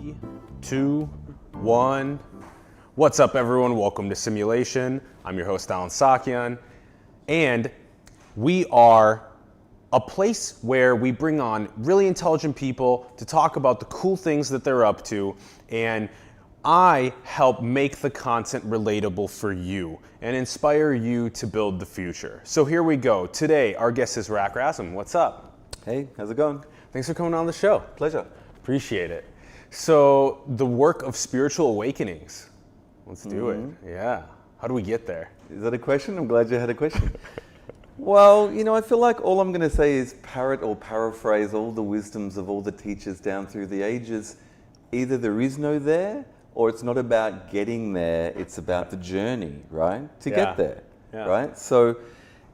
3, 2, 1. What's up, everyone? Welcome to Simulation. I'm your host, Alan Sakyan, and we are a place where we bring on really intelligent people to talk about the cool things that they're up to, and I help make the content relatable for you and inspire you to build the future. So here we go. Today, our guest is Razam. What's up? Hey, how's it going? Thanks for coming on the show. Pleasure. Appreciate it. So, the work of spiritual awakenings. Let's do it. Yeah. How do we get there? Is that a question? I'm glad you had a question. Well, I feel like all I'm going to say is parrot or paraphrase all the wisdoms of all the teachers down through the ages. Either there is no there, or it's not about getting there, it's about the journey, right? To get there, right? So,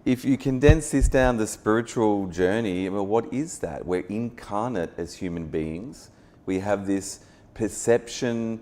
if you condense this down, the spiritual journey, what is that? We're incarnate as human beings. We have this perception,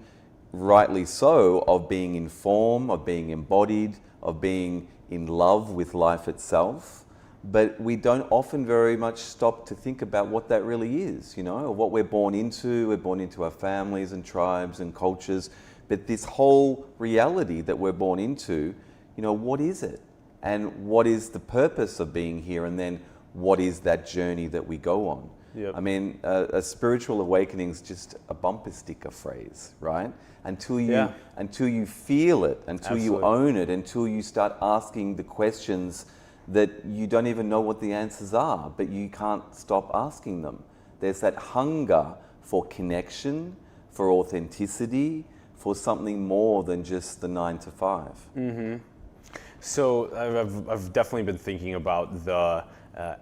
rightly so, of being in form, of being embodied, of being in love with life itself. But we don't often very much stop to think about what that really is, or what we're born into. We're born into our families and tribes and cultures. But this whole reality that we're born into, what is it? And what is the purpose of being here? And then what is that journey that we go on? Yep. I mean, a spiritual awakening is just a bumper sticker phrase, right? Until you feel it, until you own it, until you start asking the questions that you don't even know what the answers are, but you can't stop asking them. There's that hunger for connection, for authenticity, for something more than just the 9 to 5. Mm-hmm. So I've definitely been thinking about the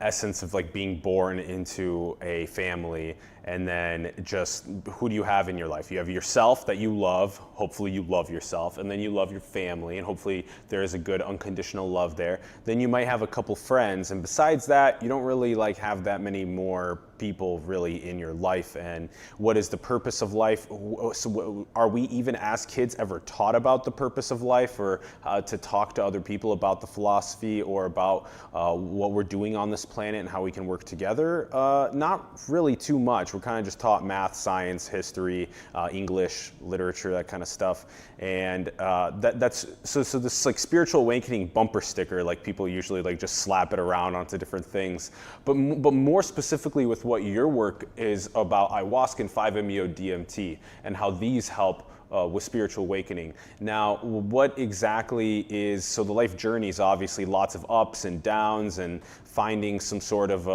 essence of like being born into a family, and then just who do you have in your life? You have yourself that you love. Hopefully you love yourself, and then you love your family, and hopefully there is a good unconditional love there. Then you might have a couple friends, and besides that, you don't really like have that many more people really in your life. And what is the purpose of life? So are we even as kids ever taught about the purpose of life, or to talk to other people about the philosophy or about what we're doing on this planet and how we can work together? Not really too much. We're kind of just taught math, science, history, English, literature, that kind of stuff. And that's so this like spiritual awakening bumper sticker, like people usually like just slap it around onto different things. But more specifically with what your work is about, ayahuasca and 5-MeO DMT, and how these help with spiritual awakening. Now, what exactly is, so the life journey is obviously lots of ups and downs and finding some sort of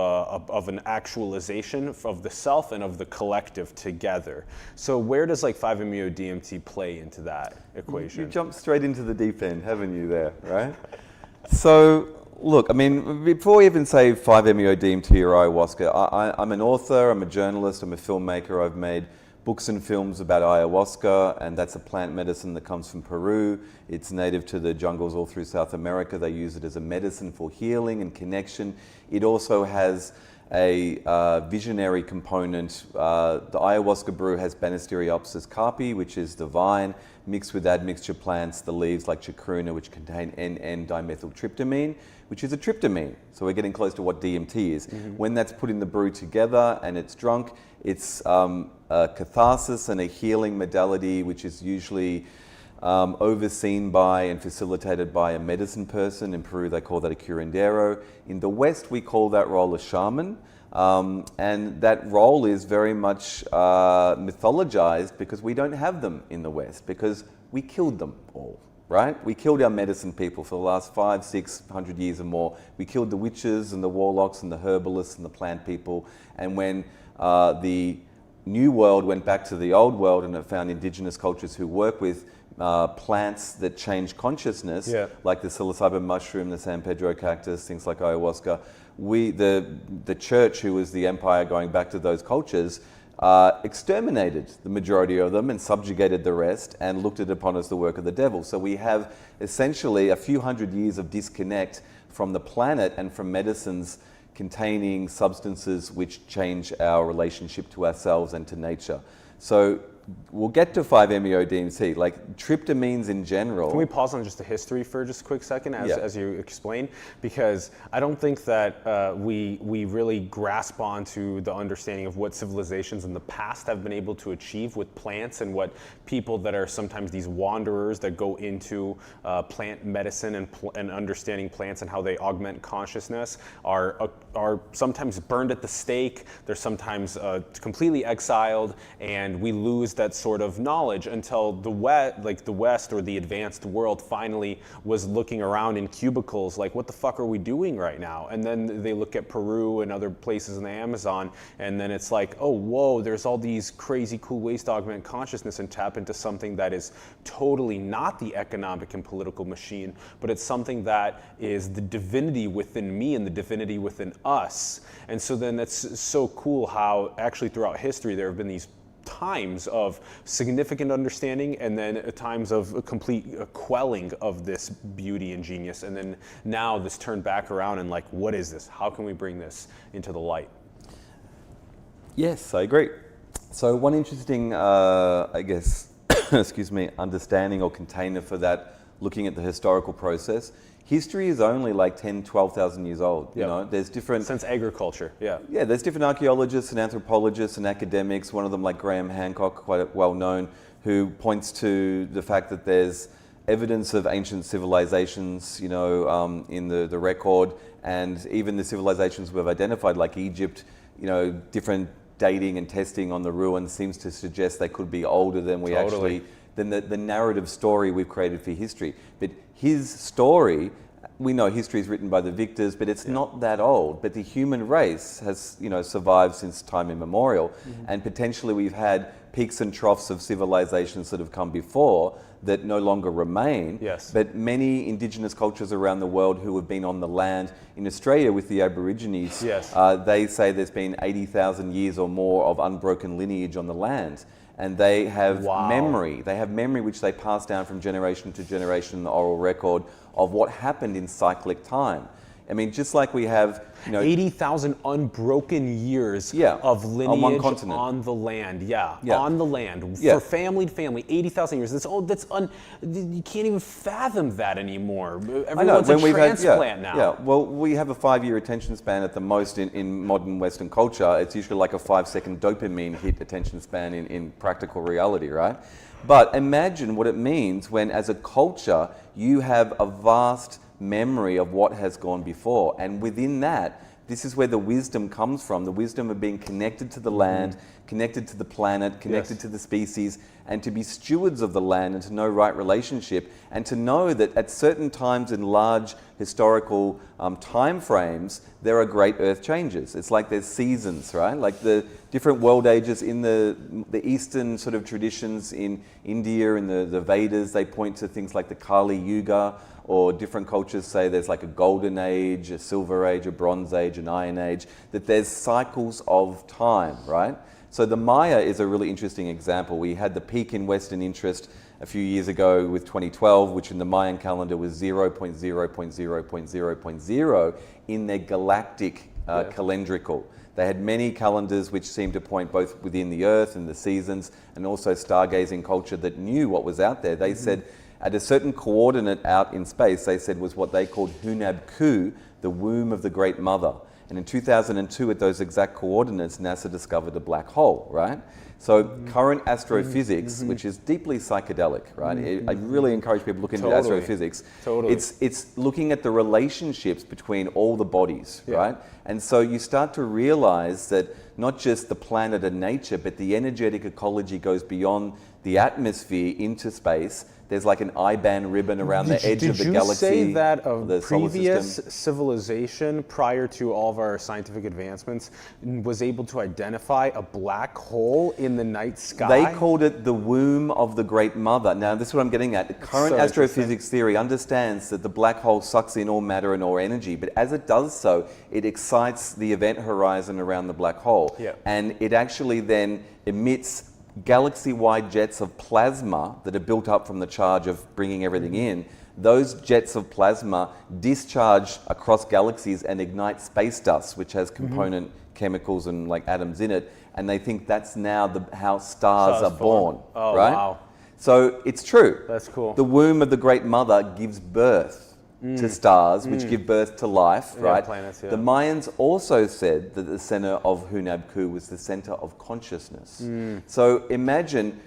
an actualization of the self and of the collective together. So where does like 5-MeO DMT play into that equation? You jumped straight into the deep end, haven't you there, right? So, look, I mean, before we even say 5-MeO DMT or ayahuasca, I'm an author, I'm a journalist, I'm a filmmaker. I've made books and films about ayahuasca, and that's a plant medicine that comes from Peru. It's native to the jungles all through South America. They use it as a medicine for healing and connection. It also has a visionary component. The ayahuasca brew has Banisteriopsis carpi, which is the vine, mixed with admixture plants, the leaves like chacruna, which contain N,N-dimethyltryptamine, which is a tryptamine. So we're getting close to what DMT is. Mm-hmm. When that's put in the brew together and it's drunk, it's a catharsis and a healing modality, which is usually overseen by and facilitated by a medicine person. In Peru, they call that a curandero. In the West, we call that role a shaman. And that role is very much mythologized because we don't have them in the West, because we killed them all, right? We killed our medicine people for the last 500-600 years or more. We killed the witches and the warlocks and the herbalists and the plant people. And when the New World went back to the Old World and it found indigenous cultures who work with plants that change consciousness, like the psilocybin mushroom, the San Pedro cactus, things like ayahuasca, the church, who was the empire going back to those cultures, exterminated the majority of them and subjugated the rest and looked at it upon as the work of the devil. So we have essentially a few hundred years of disconnect from the planet and from medicines containing substances which change our relationship to ourselves and to nature. So we'll get to 5-MeO-DMT, like tryptamines in general. Can we pause on just the history for just a quick second as you explain? Because I don't think that we really grasp onto the understanding of what civilizations in the past have been able to achieve with plants, and what people that are sometimes these wanderers that go into plant medicine and understanding plants and how they augment consciousness are sometimes burned at the stake. They're sometimes completely exiled, and we lose that sort of knowledge until the West or the advanced world finally was looking around in cubicles like, what the fuck are we doing right now? And then they look at Peru and other places in the Amazon, and then it's like, oh, whoa, there's all these crazy cool ways to augment consciousness and tap into something that is totally not the economic and political machine, but it's something that is the divinity within me and the divinity within us. And so then that's so cool how actually throughout history there have been these times of significant understanding and then times of a complete quelling of this beauty and genius, and then now this turned back around and like, what is this? How can we bring this into the light? Yes, I agree. So one interesting, I guess, excuse me, understanding or container for that, looking at the historical process, history is only like 10, 12,000 years old. You know, there's different... Since agriculture, yeah, there's different archaeologists and anthropologists and academics, one of them like Graham Hancock, quite well known, who points to the fact that there's evidence of ancient civilizations, you know, in the record, and even the civilizations we've identified, like Egypt, you know, different dating and testing on the ruins seems to suggest they could be older than we actually... than the narrative story we've created for history. But his story, we know history is written by the victors, but it's not that old. But the human race has, you know, survived since time immemorial, and potentially we've had peaks and troughs of civilizations that have come before that no longer remain. Yes. But many indigenous cultures around the world who have been on the land, in Australia with the Aborigines, they say there's been 80,000 years or more of unbroken lineage on the land. And they have memory. They have memory which they pass down from generation to generation in the oral record of what happened in cyclic time. I mean, just like we have, you know, 80,000 unbroken years of lineage on one continent. On the land, on the land, for family to family, 80,000 years. You can't even fathom that anymore. Everyone's a transplant now. Yeah, well, we have a 5-year attention span at the most in modern Western culture. It's usually like a 5-second dopamine hit attention span in practical reality, right? But imagine what it means when, as a culture, you have a vast memory of what has gone before, and within that, this is where the wisdom comes from, the wisdom of being connected to the land, connected to the planet, connected to the species, and to be stewards of the land and to know right relationship, and to know that at certain times in large historical time frames, there are great earth changes. It's like there's seasons, right? Like the different world ages in the Eastern sort of traditions in India and the Vedas, they point to things like the Kali Yuga, or different cultures say there's like a golden age, a silver age, a bronze age, an iron age, that there's cycles of time, right? So the Maya is a really interesting example. We had the peak in Western interest a few years ago with 2012, which in the Mayan calendar was 0.0.0.0.0 in their galactic calendrical. They had many calendars which seemed to point both within the Earth and the seasons, and also stargazing culture that knew what was out there. They said, at a certain coordinate out in space, they said was what they called Hunab Ku, the womb of the Great Mother. And in 2002, at those exact coordinates, NASA discovered a black hole, right? So current astrophysics, which is deeply psychedelic, right? I really encourage people to look into astrophysics. It's looking at the relationships between all the bodies, right? And so you start to realize that not just the planet and nature, but the energetic ecology goes beyond the atmosphere into space. There's like an I-band ribbon around the edge of the galaxy. Did you say that a the previous civilization, prior to all of our scientific advancements, was able to identify a black hole in the night sky? They called it the womb of the Great Mother. Now, this is what I'm getting at. Current astrophysics theory understands that the black hole sucks in all matter and all energy, but as it does so, it excites the event horizon around the black hole. And it actually then emits galaxy-wide jets of plasma that are built up from the charge of bringing everything in, those jets of plasma discharge across galaxies and ignite space dust, which has component chemicals and like atoms in it, and they think that's now how stars are born. Oh, right? wow. So it's true. That's cool. The womb of the Great Mother gives birth to stars, which give birth to life, right? Planets, yeah. The Mayans also said that the center of Hunabku was the center of consciousness. So imagine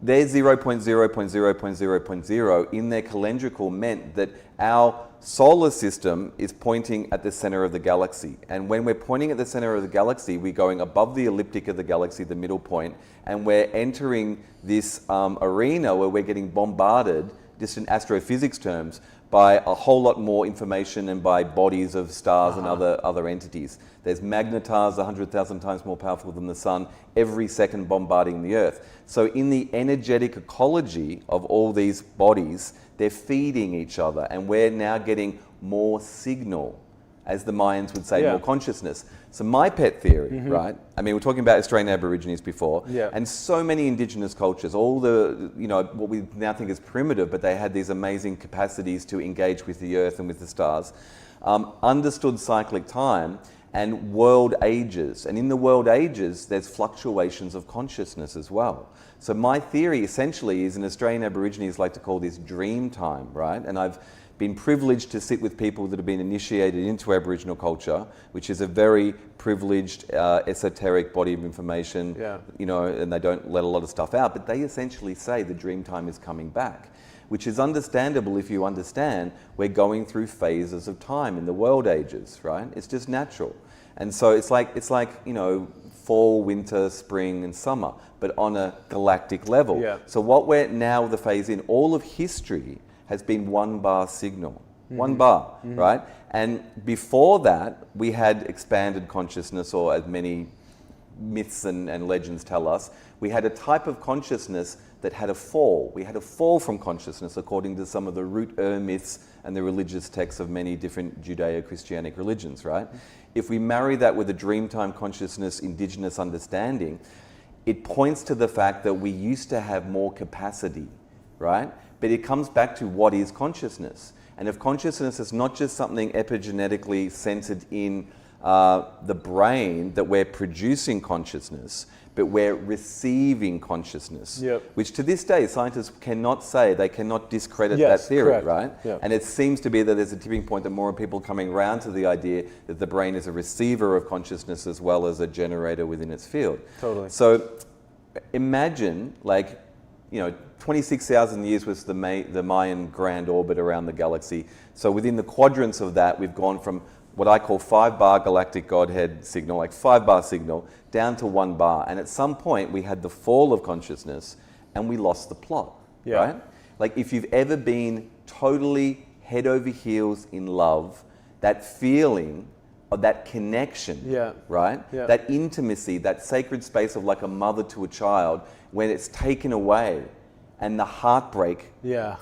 their 0.0.0.0.0 in their calendrical meant that our solar system is pointing at the center of the galaxy. And when we're pointing at the center of the galaxy, we're going above the elliptic of the galaxy, the middle point, and we're entering this arena where we're getting bombarded, just in astrophysics terms, by a whole lot more information and by bodies of stars and other entities. There's magnetars 100,000 times more powerful than the sun every second bombarding the Earth. So in the energetic ecology of all these bodies, they're feeding each other, and we're now getting more signal, as the Mayans would say, more consciousness. So my pet theory, right? I mean, we're talking about Australian Aborigines before, and so many indigenous cultures, all the, what we now think is primitive, but they had these amazing capacities to engage with the Earth and with the stars, understood cyclic time and world ages. And in the world ages, there's fluctuations of consciousness as well. So my theory essentially is, in Australian Aborigines like to call this dream time, right? And I've been privileged to sit with people that have been initiated into Aboriginal culture, which is a very privileged, esoteric body of information, and they don't let a lot of stuff out, but they essentially say the dream time is coming back, which is understandable if you understand we're going through phases of time in the world ages, right? It's just natural. And so it's like fall, winter, spring, and summer, but on a galactic level. So what we're now the phase in, all of history has been one bar signal, one bar, right? And before that, we had expanded consciousness, or as many myths and legends tell us, we had a type of consciousness that had a fall. We had a fall from consciousness according to some of the root myths and the religious texts of many different Judeo-Christianic religions, right? If we marry that with a dreamtime consciousness, indigenous understanding, it points to the fact that we used to have more capacity, right? But it comes back to what is consciousness. And if consciousness is not just something epigenetically centered in the brain, that we're producing consciousness, but we're receiving consciousness, which to this day scientists cannot say, they cannot discredit that theory, right? And it seems to be that there's a tipping point that more people are coming around to the idea that the brain is a receiver of consciousness as well as a generator within its field. Totally. So imagine, 26,000 years was the Mayan grand orbit around the galaxy. So within the quadrants of that, we've gone from what I call 5-bar galactic Godhead signal, like 5-bar signal, down to 1 bar. And at some point, we had the fall of consciousness and we lost the plot, right? Like if you've ever been totally head over heels in love, that feeling of that connection, right? That intimacy, that sacred space of like a mother to a child, when it's taken away and the heartbreak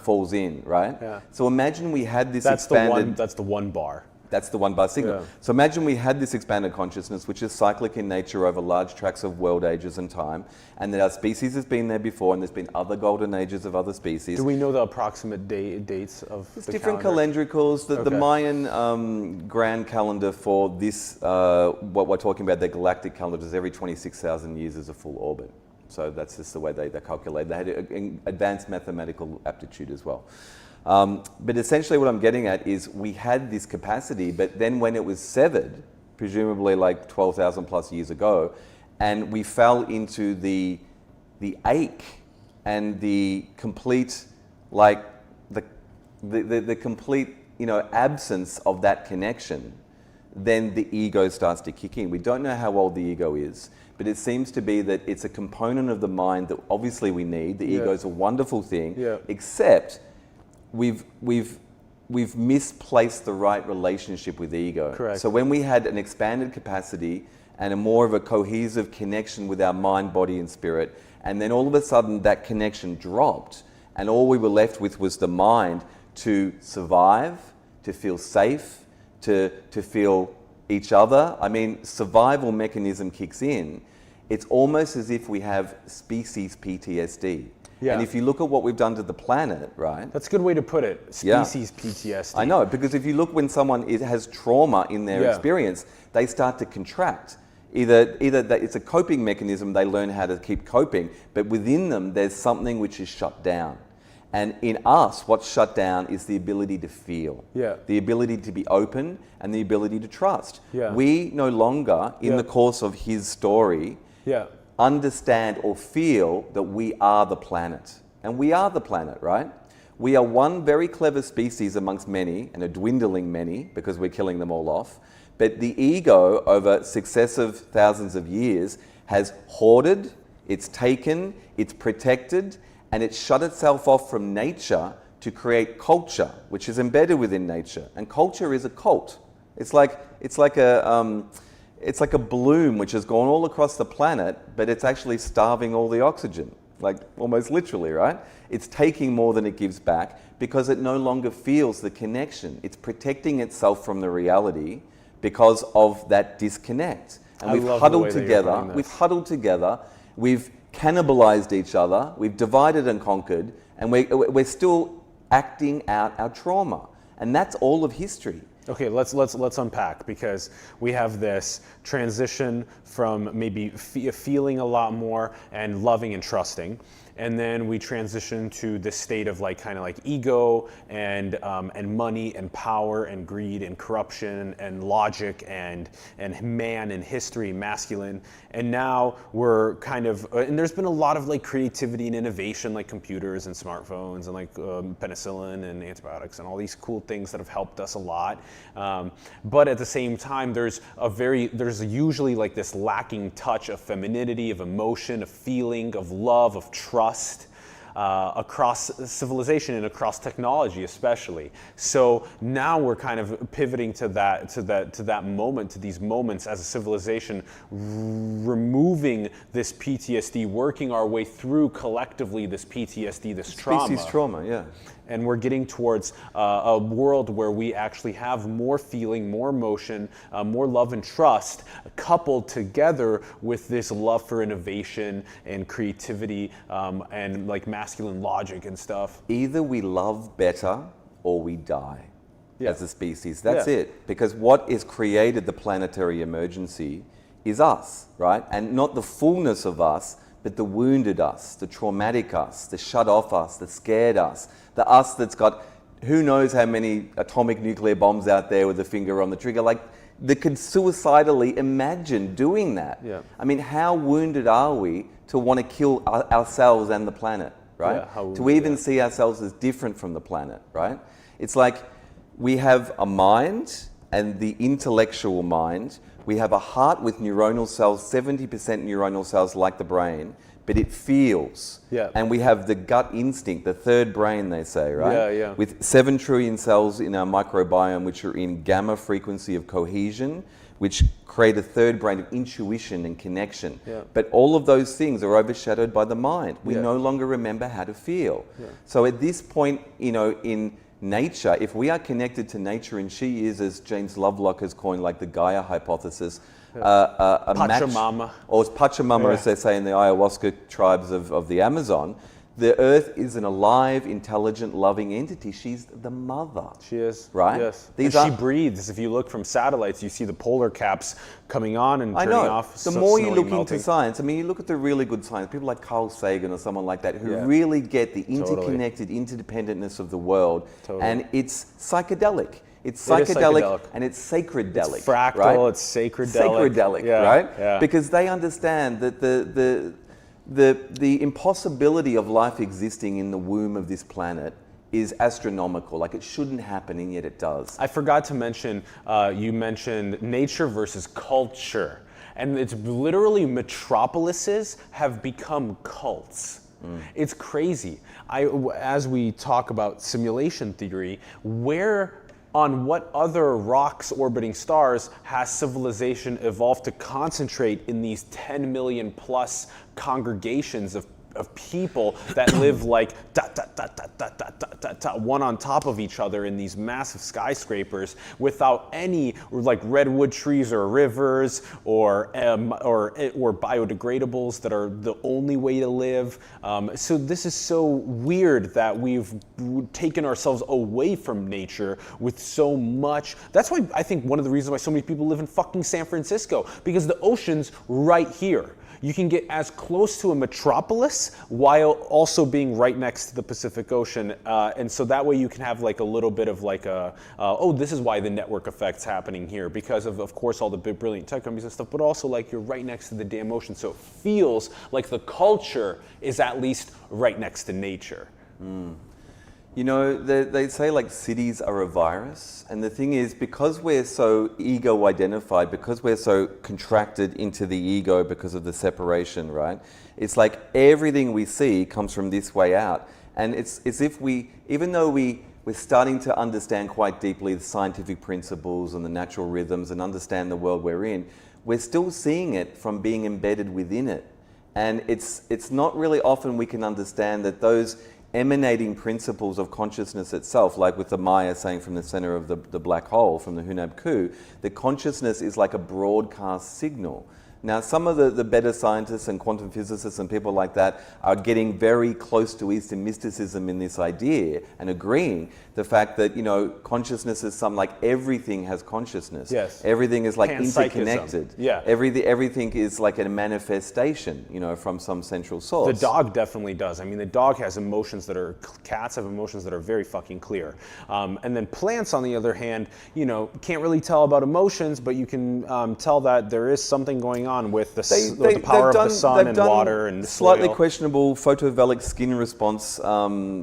falls in, right? So imagine we had this expanded... That's the 1 bar. That's the 1 bar signal. So imagine we had this expanded consciousness, which is cyclic in nature over large tracts of world ages and time, and that our species has been there before, and there's been other golden ages of other species. Do we know the approximate dates of There's the different calendar? calendricals. The Mayan grand calendar for this, what we're talking about, their galactic calendar, is every 26,000 years is a full orbit. So that's just the way they calculate. They had advanced mathematical aptitude as well. But essentially what I'm getting at is we had this capacity, but then when it was severed, presumably like 12,000 plus years ago, and we fell into the ache and the complete, the complete, absence of that connection, then the ego starts to kick in. We don't know how old the ego is, but it seems to be that it's a component of the mind that obviously we need. The ego is a wonderful thing, except we've misplaced the right relationship with ego. Correct. So when we had an expanded capacity and a more of a cohesive connection with our mind, body, and spirit, and then all of a sudden that connection dropped, and all we were left with was the mind to survive, to feel safe, to feel each other. I mean, survival mechanism kicks in. It's almost as if we have species PTSD. Yeah. And if you look at what we've done to the planet, right? That's a good way to put it. Species PTSD. I know, because if you look when someone has trauma in their experience, they start to contract. Either that it's a coping mechanism, they learn how to keep coping, but within them there's something which is shut down. And in us, what's shut down is the ability to feel, the ability to be open, and the ability to trust. We no longer, in the course of his story, understand or feel that we are the planet. And we are the planet, right? We are one very clever species amongst many, and a dwindling many, because we're killing them all off. But the ego, over successive thousands of years, has hoarded, it's taken, it's protected, and it's shut itself off from nature to create culture, which is embedded within nature. And culture is a cult. It's like a bloom which has gone all across the planet, but it's actually starving all the oxygen, like almost literally, right? It's taking more than it gives back because it no longer feels the connection. It's protecting itself from the reality because of that disconnect. And we've huddled together, we've cannibalized each other, we've divided and conquered, and we're still acting out our trauma. And that's all of history. Okay, let's unpack, because we have this transition from maybe feeling a lot more and loving and trusting, and then we transition to this state of kind of ego and money and power and greed and corruption and logic and man and history, masculine, and now we're kind of and there's been a lot of creativity and innovation, like computers and smartphones and penicillin and antibiotics and all these cool things that have helped us a lot. But at the same time, there's usually this lacking touch of femininity, of emotion, of feeling, of love, of trust across civilization and across technology, especially. So now we're kind of pivoting to that moment, to these moments as a civilization, removing this PTSD, working our way through collectively this PTSD, this trauma. Species trauma, yeah. And we're getting towards a world where we actually have more feeling, more emotion, more love and trust, coupled together with this love for innovation and creativity and masculine logic and stuff. Either we love better or we die as a species. That's it. Because what has created the planetary emergency is us, right? And not the fullness of us, but the wounded us, the traumatic us, the shut off us, the scared us, the us that's got who knows how many atomic nuclear bombs out there with the finger on the trigger, that could suicidally imagine doing that. Yeah. I mean, how wounded are we to want to kill ourselves and the planet, right? Yeah, to even see ourselves as different from the planet, right? It's like we have a mind, and the intellectual mind. We have a heart with neuronal cells, 70% neuronal cells like the brain, but it feels. Yeah. And we have the gut instinct, the third brain, they say, right? Yeah, yeah. With 7 trillion cells in our microbiome, which are in gamma frequency of cohesion, which create a third brain of intuition and connection. Yeah. But all of those things are overshadowed by the mind. We no longer remember how to feel. Yeah. So at this point, in nature, if we are connected to nature, and she is, as James Lovelock has coined, the Gaia hypothesis, a Pachamama. Match, or Pachamama, as they say in the ayahuasca tribes of the Amazon, the earth is an alive, intelligent, loving entity. She's the mother. She is. Right? Yes. She breathes. If you look from satellites, you see the polar caps coming on and turning off. The more you look into science, you look at the really good science, people like Carl Sagan or someone like that, who really get the interconnected interdependentness of the world. And it's psychedelic. It's psychedelic and it's sacred-delic. It's fractal, right? It's sacred-delic. Sacred-delic, right? Yeah. Because they understand that the impossibility of life existing in the womb of this planet is astronomical. It shouldn't happen, and yet it does. I forgot to mention, you mentioned nature versus culture. And it's literally metropolises have become cults. It's crazy. As we talk about simulation theory, on what other rocks orbiting stars has civilization evolved to concentrate in these 10 million plus congregations of of people that live like one on top of each other in these massive skyscrapers without any like redwood trees or rivers or biodegradables that are the only way to live. So this is so weird that we've taken ourselves away from nature with so much. That's why I think one of the reasons why so many people live in fucking San Francisco, because the ocean's right here. You can get as close to a metropolis while also being right next to the Pacific Ocean. And so that way you can have like a little bit of like this is why the network effect's happening here, because of course, all the big brilliant tech companies and stuff, but also like you're right next to the damn ocean. So it feels like the culture is at least right next to nature. You know, they say like cities are a virus, and the thing is, because we're so ego identified, because we're so contracted into the ego because of the separation, right? It's like everything we see comes from this way out. And it's as if even though we're starting to understand quite deeply the scientific principles and the natural rhythms and understand the world we're in, we're still seeing it from being embedded within it. And it's not really often we can understand that those emanating principles of consciousness itself, like with the Maya saying from the center of the black hole, from the Hunab Ku, the consciousness is like a broadcast signal. Now, some of the better scientists and quantum physicists and people like that are getting very close to Eastern mysticism in this idea and agreeing the fact that, you know, consciousness is like everything has consciousness. Yes. Everything is like Panpsychism. interconnected. Yeah. Everything is like a manifestation, you know, from some central source. The dog definitely does. I mean, the dog has emotions cats have emotions that are very fucking clear. And then plants, on the other hand, you know, can't really tell about emotions, but you can tell that there is something going on with the power of the sun and water and slightly soil. Questionable photovoltaic skin response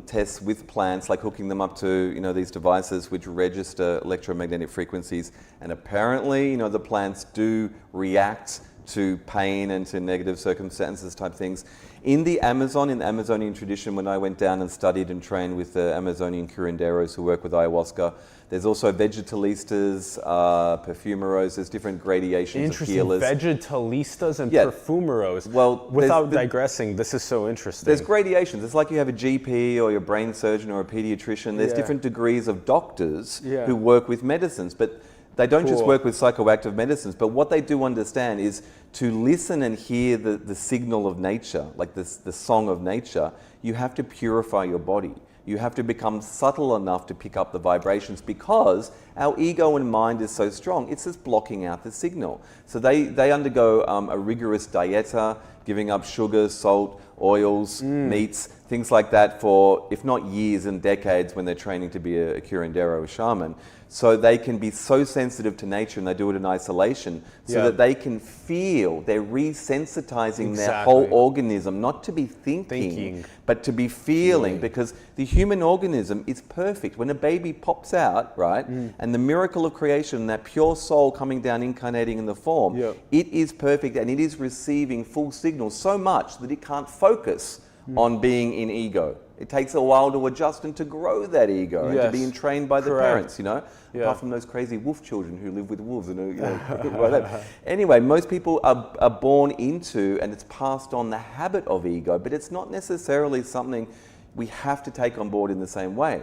tests with plants, like hooking them up to, you know, these devices which register electromagnetic frequencies, and apparently, you know, the plants do react to pain and to negative circumstances type things. In the Amazonian tradition, when I went down and studied and trained with the Amazonian curanderos who work with ayahuasca, there's also vegetalistas, perfumeros, there's different gradations of healers. Vegetalistas and perfumeros. Well, without digressing, this is so interesting. There's gradations. It's like you have a GP or your brain surgeon or a pediatrician. There's different degrees of doctors who work with medicines, but they don't just work with psychoactive medicines, but what they do understand is to listen and hear the signal of nature, like the song of nature. You have to purify your body. You have to become subtle enough to pick up the vibrations, because our ego and mind is so strong, it's just blocking out the signal. So they undergo a rigorous dieta, giving up sugar, salt, oils, meats, things like that for, if not years and decades, when they're training to be a curandero, a shaman. So they can be so sensitive to nature, and they do it in isolation, so that they can feel, they're resensitizing their whole organism, not to be thinking, but to be feeling, because the human organism is perfect. When a baby pops out, right, and the miracle of creation, that pure soul coming down, incarnating in the form, it is perfect, and it is receiving full signals so much that it can't focus on being in ego. It takes a while to adjust and to grow that ego and to be entrained by the parents, you know, apart from those crazy wolf children who live with wolves. And, you know, anyway, most people are born into, and it's passed on, the habit of ego, but it's not necessarily something we have to take on board in the same way.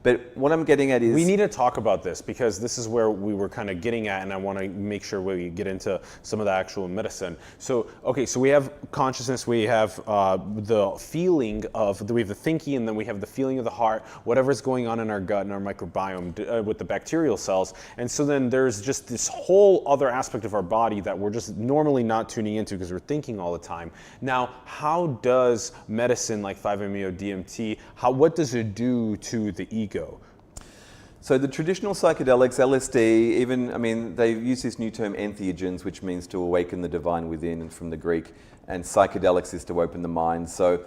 But what I'm getting at is... We need to talk about this, because this is where we were kind of getting at, and I want to make sure we get into some of the actual medicine. So, okay, so we have consciousness, we have the feeling of, we have the thinking, and then we have the feeling of the heart, whatever's going on in our gut and our microbiome with the bacterial cells. And so then there's just this whole other aspect of our body that we're just normally not tuning into because we're thinking all the time. Now, how does medicine like 5-MeO-DMT, what does it do to the ego? So the traditional psychedelics, LSD, even, I mean, they use this new term entheogens, which means to awaken the divine within, and from the Greek, and psychedelics is to open the mind. So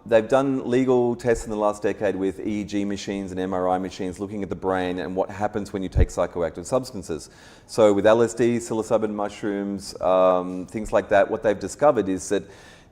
they've done legal tests in the last decade with EEG machines and MRI machines looking at the brain and what happens when you take psychoactive substances. So with LSD, psilocybin mushrooms, things like that, what they've discovered is that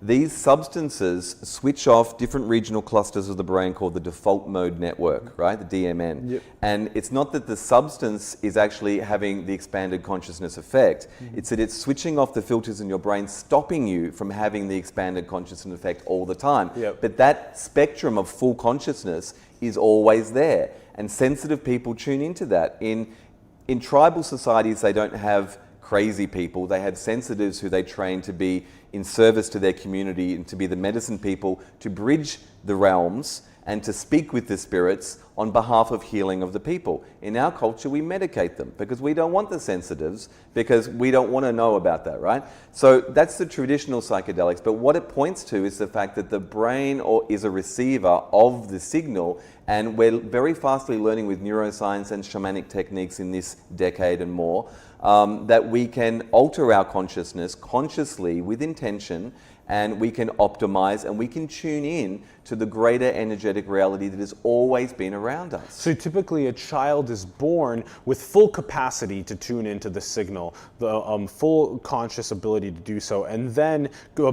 these substances switch off different regional clusters of the brain called the default mode network, right? The DMN. Yep. And it's not that the substance is actually having the expanded consciousness effect. It's that it's switching off the filters in your brain, stopping you from having the expanded consciousness effect all the time. Yep. But that spectrum of full consciousness is always there. And sensitive people tune into that. In tribal societies, they don't have crazy people. They have sensitives who they train to be in service to their community and to be the medicine people, to bridge the realms and to speak with the spirits on behalf of healing of the people. In our culture, we medicate them because we don't want the sensitives, because we don't want to know about that, right? So that's the traditional psychedelics, but what it points to is the fact that the brain is a receiver of the signal, and we're very fastly learning with neuroscience and shamanic techniques in this decade and more, that we can alter our consciousness consciously with intention, and we can optimize and we can tune in to the greater energetic reality that has always been around us. So typically a child is born with full capacity to tune into the signal, the full conscious ability to do so, and then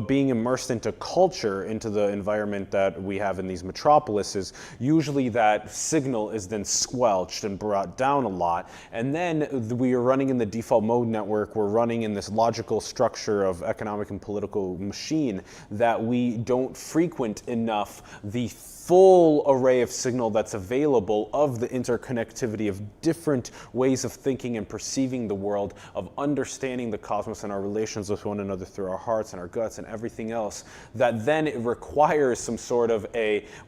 being immersed into culture, into the environment that we have in these metropolises, usually that signal is then squelched and brought down a lot, and then we are running in the default mode network, we're running in this logical structure of economic and political machine that we don't frequent enough the full array of signal that's available of the interconnectivity of different ways of thinking and perceiving the world, of understanding the cosmos and our relations with one another through our hearts and our guts and everything else, that then it requires some sort of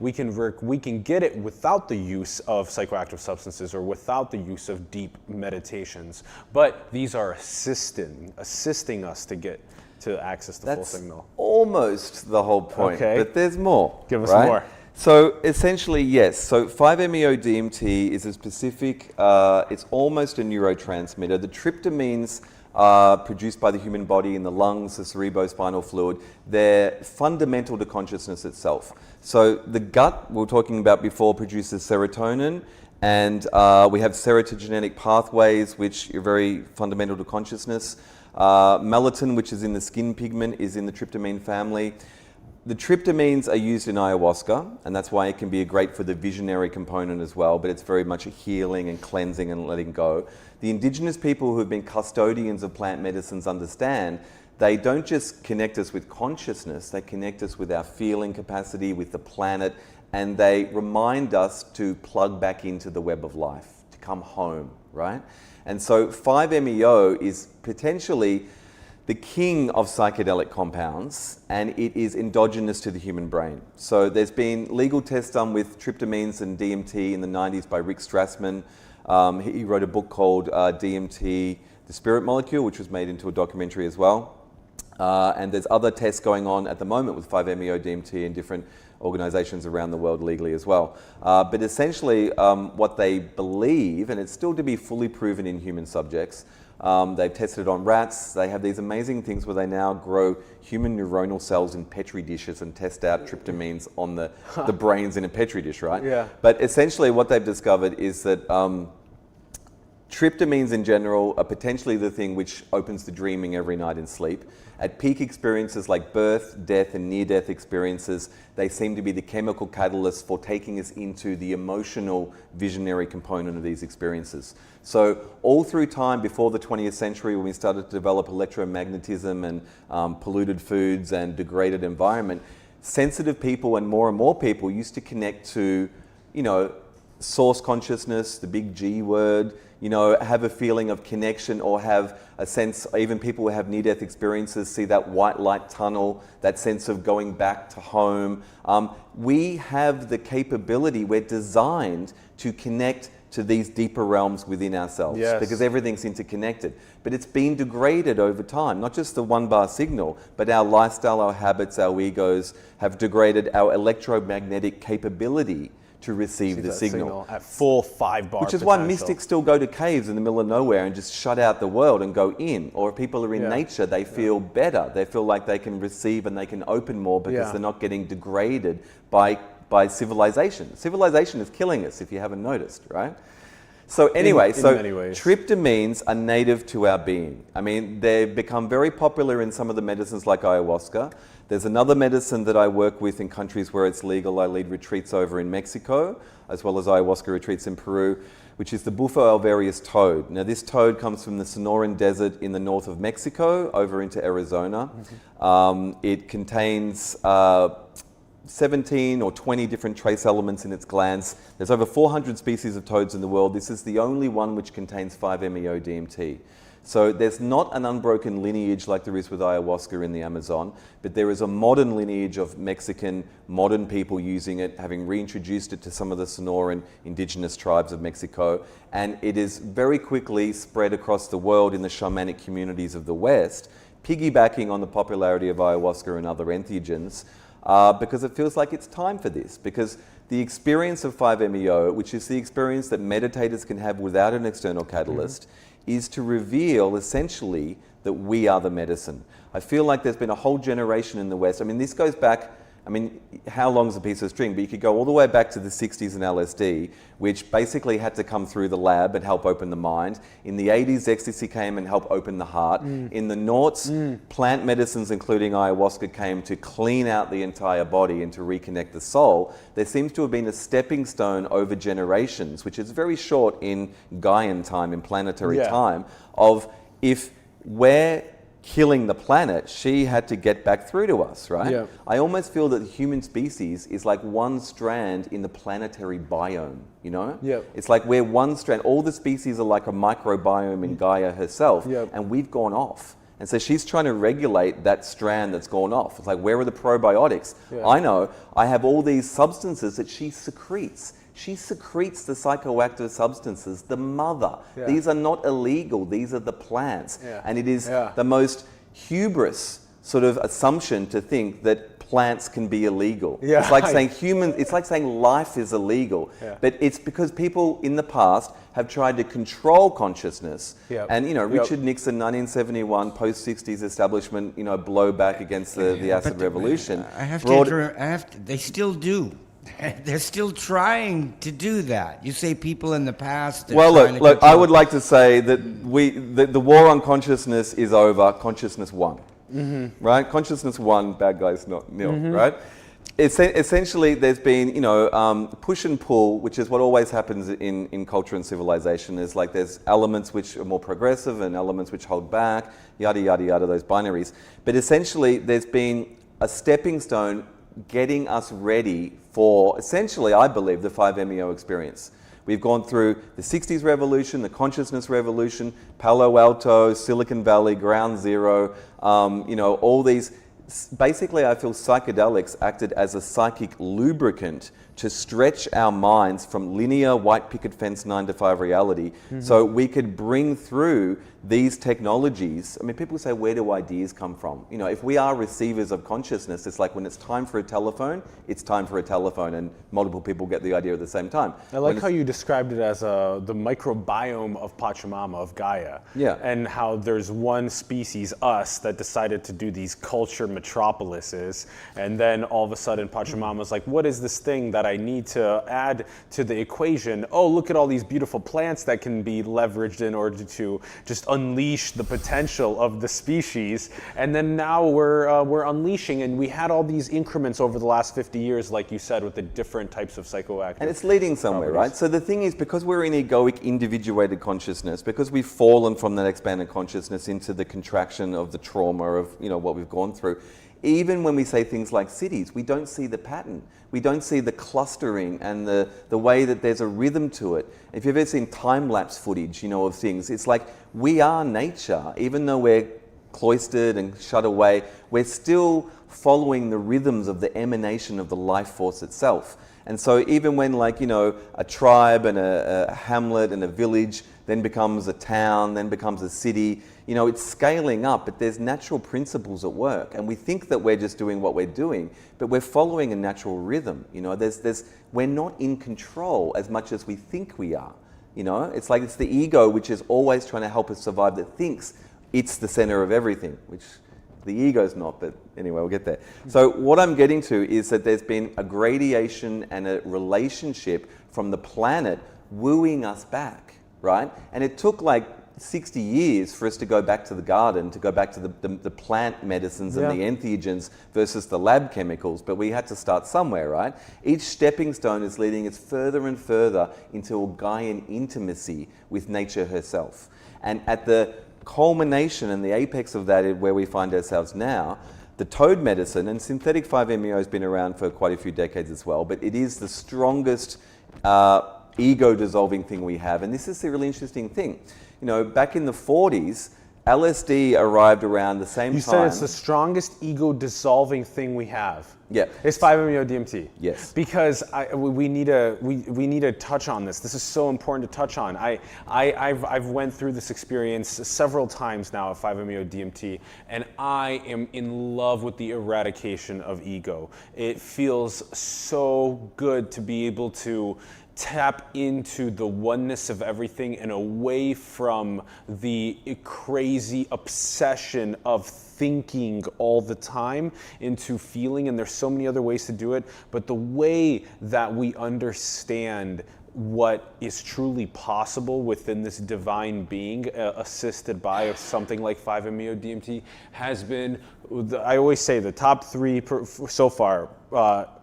we can get it without the use of psychoactive substances or without the use of deep meditations. But these are assisting us to get to access the full signal. Almost the whole point, but there's more. Give us right? more. So essentially, yes. So 5-MeO-DMT is a specific, it's almost a neurotransmitter. The tryptamines are produced by the human body in the lungs, the cerebrospinal fluid. They're fundamental to consciousness itself. So the gut, we were talking about before, produces serotonin, and we have serotogenetic pathways, which are very fundamental to consciousness. Melatonin, which is in the skin pigment, is in the tryptamine family. The tryptamines are used in ayahuasca, and that's why it can be great for the visionary component as well, but it's very much a healing and cleansing and letting go. The indigenous people who have been custodians of plant medicines understand they don't just connect us with consciousness, they connect us with our feeling capacity, with the planet, and they remind us to plug back into the web of life, to come home, right? And so 5-MeO is potentially the king of psychedelic compounds, and it is endogenous to the human brain. So there's been legal tests done with tryptamines and DMT in the 90s by Rick Strassman. He wrote a book called DMT, The Spirit Molecule, which was made into a documentary as well. And there's other tests going on at the moment with 5-MeO-DMT in different organizations around the world legally as well. But essentially what they believe, and it's still to be fully proven in human subjects, they've tested it on rats. They have these amazing things where they now grow human neuronal cells in petri dishes and test out tryptamines on the brains in a petri dish, right? Yeah. But essentially what they've discovered is that tryptamines in general are potentially the thing which opens the dreaming every night in sleep. At peak experiences like birth, death, and near-death experiences, they seem to be the chemical catalyst for taking us into the emotional, visionary component of these experiences. So all through time before the 20th century, when we started to develop electromagnetism and polluted foods and degraded environment, sensitive people and more people used to connect to, source consciousness, the big G word, have a feeling of connection or have a sense, even people who have near-death experiences see that white light tunnel, that sense of going back to home. We have the capability, we're designed to connect to these deeper realms within ourselves, because everything's interconnected. But it's been degraded over time, not just the one-bar signal, but our lifestyle, our habits, our egos have degraded our electromagnetic capability to receive the signal at full 5-bar Which is why mystics still go to caves in the middle of nowhere and just shut out the world and go in. Or if people are in nature, they feel better. They feel like they can receive and they can open more because they're not getting degraded by civilization. Civilization is killing us, if you haven't noticed, right? So anyway, in many ways. tryptamines are native to our being. I mean, they've become very popular in some of the medicines like ayahuasca. There's another medicine that I work with in countries where it's legal. I lead retreats over in Mexico, as well as ayahuasca retreats in Peru, which is the Bufo alvarius toad. Now, this toad comes from the Sonoran Desert in the north of Mexico over into Arizona. It contains 17 or 20 different trace elements in its glands. There's over 400 species of toads in the world. This is the only one which contains 5-MeO-DMT. So there's not an unbroken lineage like there is with ayahuasca in the Amazon, but there is a modern lineage of Mexican modern people using it, having reintroduced it to some of the Sonoran indigenous tribes of Mexico, and it is very quickly spread across the world in the shamanic communities of the West, piggybacking on the popularity of ayahuasca and other entheogens, because it feels like it's time for this, because the experience of 5-MeO, which is the experience that meditators can have without an external catalyst, is to reveal essentially that we are the medicine. I feel like there's been a whole generation in the West. I mean, this goes back, I mean, how long's a piece of string? But you could go all the way back to the 60s and LSD, which basically had to come through the lab and help open the mind. In the 80s, ecstasy came and helped open the heart. In the noughts, plant medicines, including ayahuasca, came to clean out the entire body and to reconnect the soul. There seems to have been a stepping stone over generations, which is very short in Gaian time, in planetary time, of if we're killing the planet, she had to get back through to us, right? Yeah. I almost feel that the human species is like one strand in the planetary biome, you know? Yeah. It's like we're one strand. All the species are like a microbiome in Gaia herself, and we've gone off. And so she's trying to regulate that strand that's gone off. It's like, where are the probiotics? I know I have all these substances that she secretes. She secretes the psychoactive substances, the mother. These are not illegal, these are the plants. And it is the most hubris sort of assumption to think that plants can be illegal. It's like saying it's like saying life is illegal. But it's because people in the past have tried to control consciousness. And you know, Richard Nixon, 1971, post-60s establishment, you know, blowback against the acid revolution. They still do. They're still trying to do that. You say people in the past. Well, look. I would like to say that the war on consciousness is over. Consciousness won, right? Consciousness won. Bad guys not nil, right? Essentially, there's been, you know, push and pull, which is what always happens in culture and civilization. Is like there's elements which are more progressive and elements which hold back, yada yada yada. Those binaries. But essentially, there's been a stepping stone getting us ready for, essentially, I believe, the 5-MeO experience. We've gone through the 60s revolution, the consciousness revolution, Palo Alto, Silicon Valley, Ground Zero, you know, all these. Basically, I feel psychedelics acted as a psychic lubricant to stretch our minds from linear white picket fence 9-to-5 reality, so we could bring through these technologies. I mean, people say, where do ideas come from? You know, if we are receivers of consciousness, it's like when it's time for a telephone, it's time for a telephone, and multiple people get the idea at the same time. I like how you described it as the microbiome of Pachamama, of Gaia. And how there's one species, us, that decided to do these culture metropolises, and then all of a sudden Pachamama's like, what is this thing that I need to add to the equation? Oh, look at all these beautiful plants that can be leveraged in order to just unleash the potential of the species. And then now we're unleashing, and we had all these increments over the last 50 years, like you said, with the different types of psychoactive. And it's leading somewhere, right? So the thing is, because we're in egoic, individuated consciousness, because we've fallen from that expanded consciousness into the contraction of the trauma of, you know, what we've gone through, even when we say things like cities, we don't see the pattern. We don't see the clustering and the way that there's a rhythm to it. If you've ever seen time-lapse footage, you know, of things, it's like we are nature. Even though we're cloistered and shut away, we're still following the rhythms of the emanation of the life force itself. And so even when, like, you know, a tribe and a hamlet and a village then becomes a town, then becomes a city, you know, it's scaling up, but there's natural principles at work. And we think that we're just doing what we're doing, but we're following a natural rhythm. You know, we're not in control as much as we think we are. You know, it's like it's the ego which is always trying to help us survive, that thinks it's the center of everything, which the ego's not, but anyway, we'll get there. So what I'm getting to is that there's been a gradation and a relationship from the planet wooing us back, right? And it took like 60 years for us to go back to the garden, to go back to the plant medicines and the entheogens versus the lab chemicals, but we had to start somewhere, right? Each stepping stone is leading us further and further into a Gaian intimacy with nature herself. And at the culmination and the apex of that is where we find ourselves now. The toad medicine, and synthetic 5-MeO has been around for quite a few decades as well, but it is the strongest ego-dissolving thing we have. And this is the really interesting thing. You know, back in the 40s, LSD arrived around the same time. You said it's the strongest ego-dissolving thing we have. Yeah. It's 5-MeO DMT. Yes. Because we need to touch on this. This is so important to touch on. I've went through this experience several times now of 5-MeO DMT, and I am in love with the eradication of ego. It feels so good to be able to tap into the oneness of everything and away from the crazy obsession of thinking all the time into feeling. And there's so many other ways to do it, but the way that we understand what is truly possible within this divine being, assisted by something like 5-MeO DMT, has been, I always say, the top 3 so far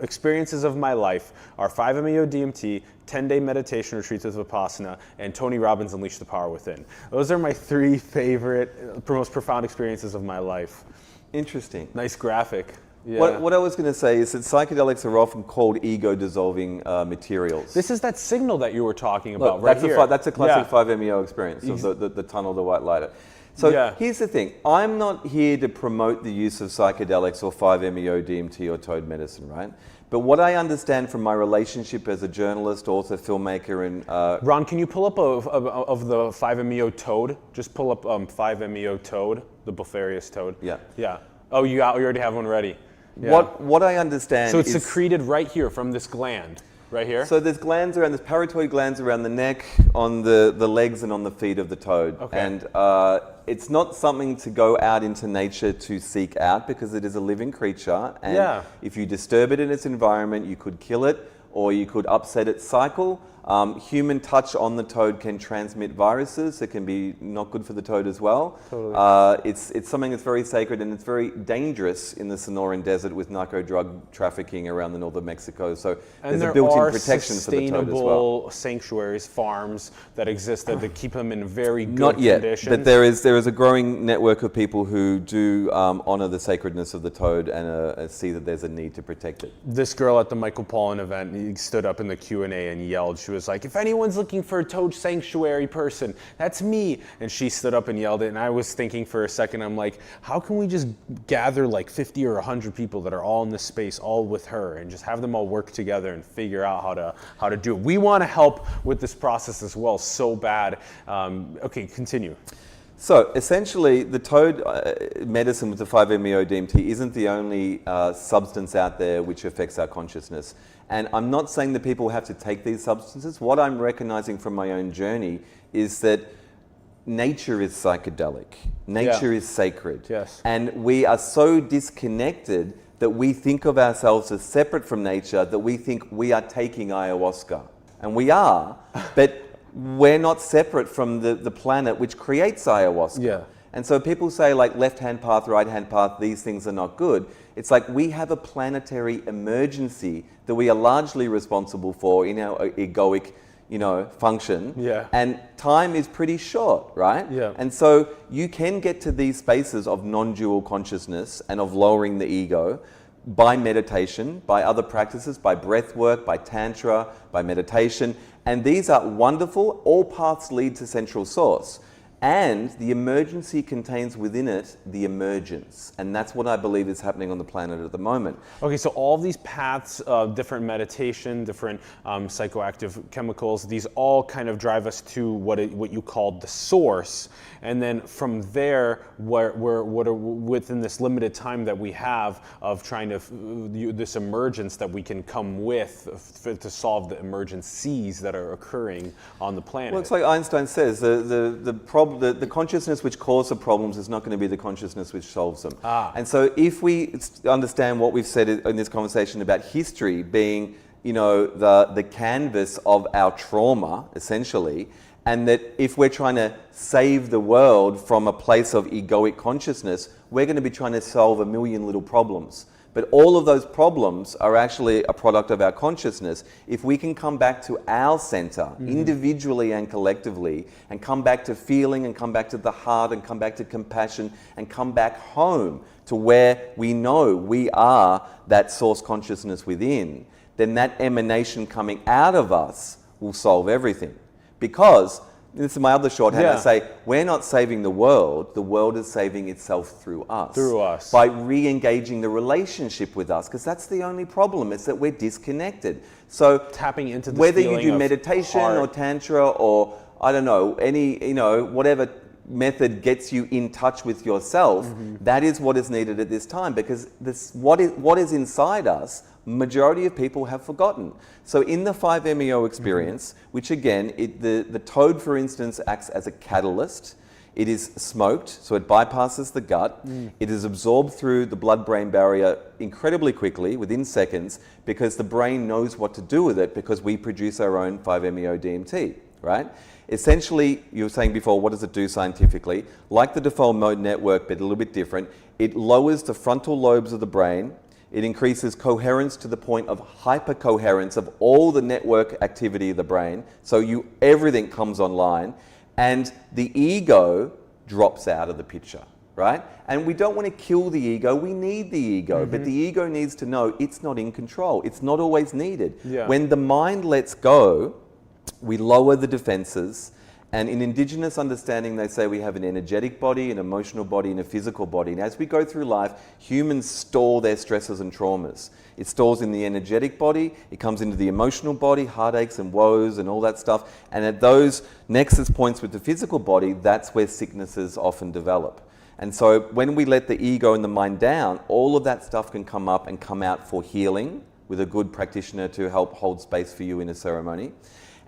experiences of my life are 5-MeO DMT, 10-day meditation retreats with Vipassana, and Tony Robbins' Unleash the Power Within. Those are my 3 favorite, most profound experiences of my life. Interesting. Nice graphic. Yeah. What I was going to say is that psychedelics are often called ego-dissolving materials. This is that signal that you were talking about. Look, right that's here. That's a classic 5-MeO experience of the tunnel, the white lighter. So here's the thing. I'm not here to promote the use of psychedelics or 5-MeO DMT or toad medicine, right? But what I understand from my relationship as a journalist, author, filmmaker, and Ron, can you pull up of the 5-MeO toad? Just pull up 5-MeO toad, the Bulfarius toad. Yeah. Yeah. Oh, you already have one ready. Yeah. What I understand So it's is secreted right here from this gland, right here? So there's glands around, there's parotoid glands around the neck, on the legs, and on the feet of the toad. Okay. And it's not something to go out into nature to seek out because it is a living creature. And if you disturb it in its environment, you could kill it or you could upset its cycle. Human touch on the toad can transmit viruses. It can be not good for the toad as well. Totally. It's something that's very sacred and it's very dangerous in the Sonoran Desert with narco-drug trafficking around the north of Mexico. So there's a built-in protection for the toad as well. And there are sustainable sanctuaries, farms that exist that keep them in very good Not yet, condition. but there is a growing network of people who do honor the sacredness of the toad and see that there's a need to protect it. This girl at the Michael Pollan event, he stood up in the Q&A and yelled. She was like, if anyone's looking for a toad sanctuary person, that's me. And she stood up and yelled it. And I was thinking for a second, I'm like, how can we just gather like 50 or 100 people that are all in this space, all with her, and just have them all work together and figure out how to do it. We want to help with this process as well, so bad. Okay, continue. So essentially, the toad medicine with the 5-MeO DMT isn't the only substance out there which affects our consciousness. And I'm not saying that people have to take these substances. What I'm recognizing from my own journey is that nature is psychedelic. Nature is sacred. Yes. And we are so disconnected that we think of ourselves as separate from nature, that we think we are taking ayahuasca. And we are, but we're not separate from the planet which creates ayahuasca. Yeah. And so people say like left-hand path, right-hand path, these things are not good. It's like we have a planetary emergency that we are largely responsible for in our egoic, function. Yeah. And time is pretty short, right? Yeah. And so you can get to these spaces of non-dual consciousness and of lowering the ego by meditation, by other practices, by breath work, by tantra, by meditation. And these are wonderful. All paths lead to central source. And the emergency contains within it the emergence. And that's what I believe is happening on the planet at the moment. Okay, so all these paths, different meditation, different psychoactive chemicals, these all kind of drive us to what you called the source. And then from there, we're within this limited time that we have of trying to, this emergence that we can come with to solve the emergencies that are occurring on the planet. Well, it's like Einstein says, the consciousness which causes the problems is not going to be the consciousness which solves them. And so if we understand what we've said in this conversation about history being the canvas of our trauma, essentially, and that if we're trying to save the world from a place of egoic consciousness, we're going to be trying to solve a million little problems. But all of those problems are actually a product of our consciousness. If we can come back to our center, individually and collectively, and come back to feeling, and come back to the heart, and come back to compassion, and come back home to where we know we are that source consciousness within, then that emanation coming out of us will solve everything. Because, this is my other shorthand, I say, we're not saving the world is saving itself through us. Through us. By re-engaging the relationship with us, because that's the only problem, is that we're disconnected. So tapping into this whether you feeling do of meditation heart. or tantra or, I don't know, any, whatever method gets you in touch with yourself, that is what is needed at this time, because what is inside us, majority of people have forgotten. So in the 5-MeO experience, which again, the toad, for instance, acts as a catalyst. It is smoked, so it bypasses the gut. It is absorbed through the blood-brain barrier incredibly quickly, within seconds, because the brain knows what to do with it, because we produce our own 5-MeO DMT, right? Essentially, you were saying before, what does it do scientifically? Like the default mode network, but a little bit different. It lowers the frontal lobes of the brain. It increases coherence to the point of hypercoherence of all the network activity of the brain. So everything comes online, and the ego drops out of the picture, right? And we don't want to kill the ego. We need the ego, but the ego needs to know it's not in control. It's not always needed. Yeah. When the mind lets go, we lower the defenses. And in indigenous understanding, they say we have an energetic body, an emotional body, and a physical body. And as we go through life, humans store their stresses and traumas. It stores in the energetic body, it comes into the emotional body, heartaches and woes and all that stuff. And at those nexus points with the physical body, that's where sicknesses often develop. And so when we let the ego and the mind down, all of that stuff can come up and come out for healing with a good practitioner to help hold space for you in a ceremony.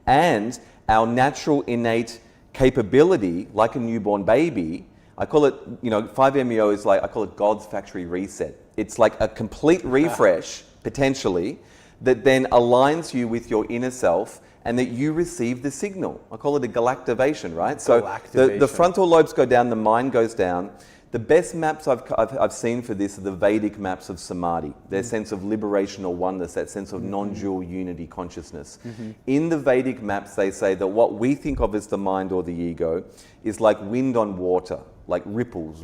And our natural innate capability, like a newborn baby, I call it, 5-MeO is like, I call it God's factory reset. It's like a complete refresh, potentially, that then aligns you with your inner self and that you receive the signal. I call it a galactivation, right? So the frontal lobes go down, the mind goes down. The best maps I've seen for this are the Vedic maps of Samadhi, their sense of liberation or oneness, that sense of non-dual unity consciousness. In the Vedic maps, they say that what we think of as the mind or the ego is like wind on water, like ripples,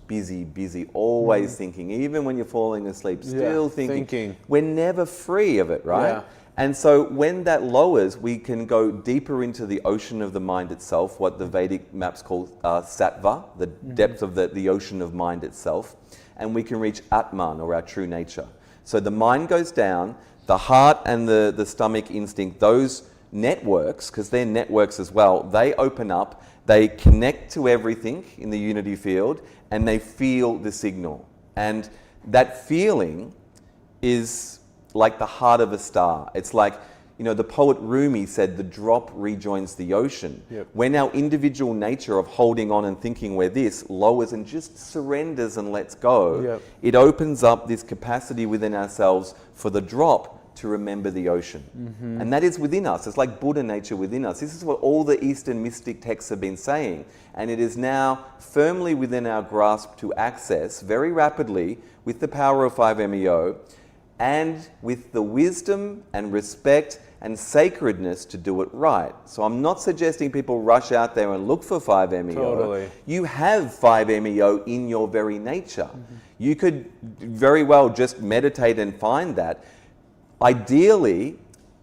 busy, always thinking. Even when you're falling asleep, still thinking. We're never free of it, right? Yeah. And so when that lowers, we can go deeper into the ocean of the mind itself, what the Vedic maps call sattva, the depth of the ocean of mind itself, and we can reach Atman, or our true nature. So the mind goes down, the heart and the stomach instinct, those networks, because they're networks as well, they open up, they connect to everything in the unity field, and they feel the signal. And that feeling is like the heart of a star. It's like, the poet Rumi said, the drop rejoins the ocean. When our individual nature of holding on and thinking we're this lowers and just surrenders and lets go, it opens up this capacity within ourselves for the drop to remember the ocean. And that is within us. It's like Buddha nature within us. This is what all the Eastern mystic texts have been saying. And it is now firmly within our grasp to access very rapidly with the power of 5-MeO, and with the wisdom and respect and sacredness to do it right. So I'm not suggesting people rush out there and look for 5-MeO. Totally. You have 5-MeO in your very nature. You could very well just meditate and find that. Ideally,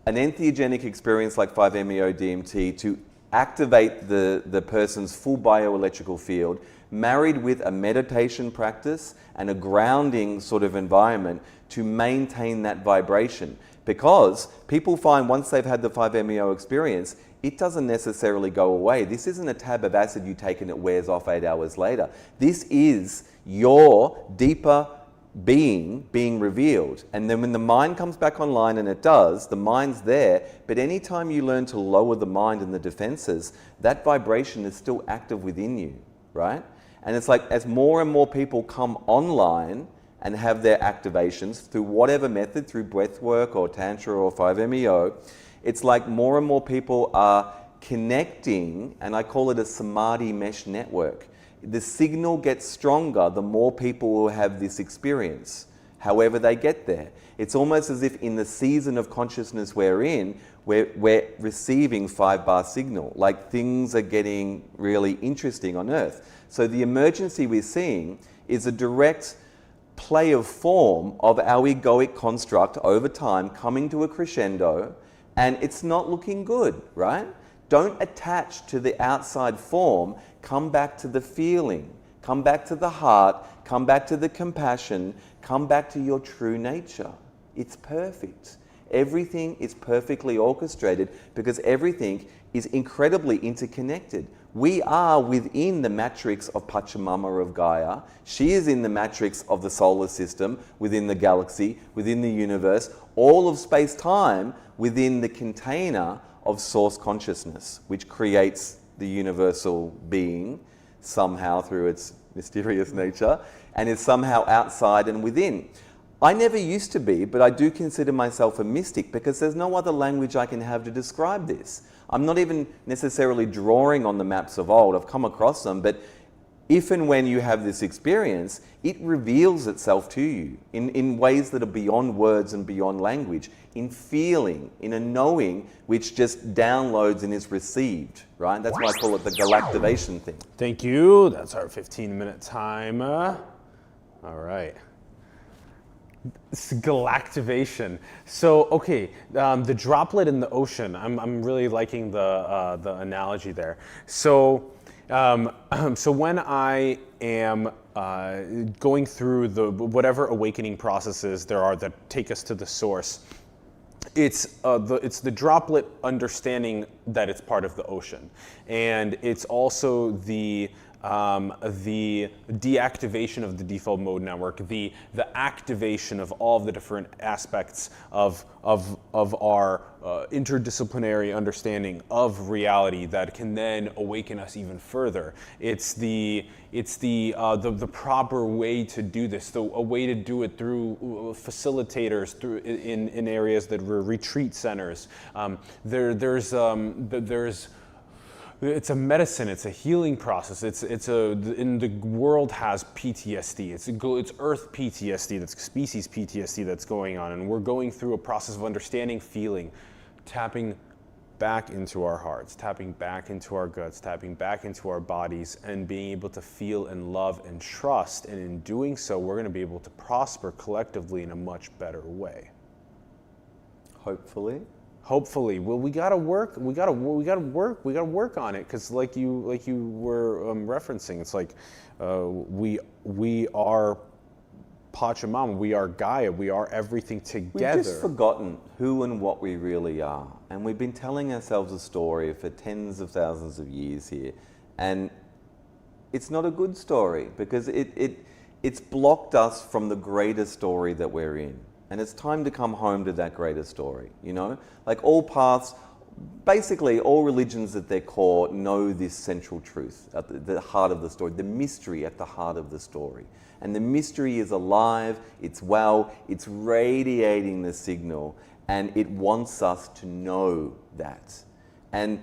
an entheogenic experience like 5-MeO DMT to activate the person's full bioelectrical field, married with a meditation practice and a grounding sort of environment to maintain that vibration. Because people find once they've had the 5-MeO experience, it doesn't necessarily go away. This isn't a tab of acid you take and it wears off 8 hours later. This is your deeper being revealed. And then when the mind comes back online, and it does, the mind's there, but anytime you learn to lower the mind and the defenses, that vibration is still active within you, right? And it's like as more and more people come online and have their activations through whatever method, through breath work or Tantra or 5-MeO, it's like more and more people are connecting, and I call it a samadhi mesh network. The signal gets stronger the more people will have this experience, however they get there. It's almost as if in the season of consciousness we're in, we're receiving 5-bar signal, like things are getting really interesting on Earth. So the emergency we're seeing is a direct play of form of our egoic construct over time coming to a crescendo, and it's not looking good, right? Don't attach to the outside form, come back to the feeling, come back to the heart, come back to the compassion, come back to your true nature. It's perfect. Everything is perfectly orchestrated because everything is incredibly interconnected. We are within the matrix of Pachamama of Gaia. She is in the matrix of the solar system, within the galaxy, within the universe, all of space-time within the container of source consciousness, which creates the universal being somehow through its mysterious nature and is somehow outside and within. I never used to be, but I do consider myself a mystic because there's no other language I can have to describe this. I'm not even necessarily drawing on the maps of old. I've come across them, but if and when you have this experience, it reveals itself to you in ways that are beyond words and beyond language, in feeling, in a knowing, which just downloads and is received, right? That's why I call it the galactivation thing. Thank you. That's our 15-minute time. All right. Galactivation. So, okay, the droplet in the ocean. I'm really liking the analogy there. So, so when I am going through the whatever awakening processes there are that take us to the source, it's the droplet understanding that it's part of the ocean, and it's also the deactivation of the default mode network, the activation of all of the different aspects of our interdisciplinary understanding of reality that can then awaken us even further. It's the proper way to do this, a way to do it through facilitators, through in areas that were retreat centers. It's a medicine. It's a healing process. In the world has PTSD. It's Earth PTSD. That's species PTSD that's going on, and we're going through a process of understanding, feeling, tapping back into our hearts, tapping back into our guts, tapping back into our bodies, and being able to feel and love and trust. And in doing so, we're going to be able to prosper collectively in a much better way. Hopefully. Well, we gotta work on it, because like you were referencing, it's like we are Pachamama, we are Gaia, we are everything together. We've just forgotten who and what we really are, and we've been telling ourselves a story for tens of thousands of years here, and it's not a good story because it's blocked us from the greater story that we're in. And it's time to come home to that greater story, you know? Like all paths, basically all religions at their core know this central truth at the heart of the story, the mystery at the heart of the story. And the mystery is alive, it's well, it's radiating the signal, and it wants us to know that. And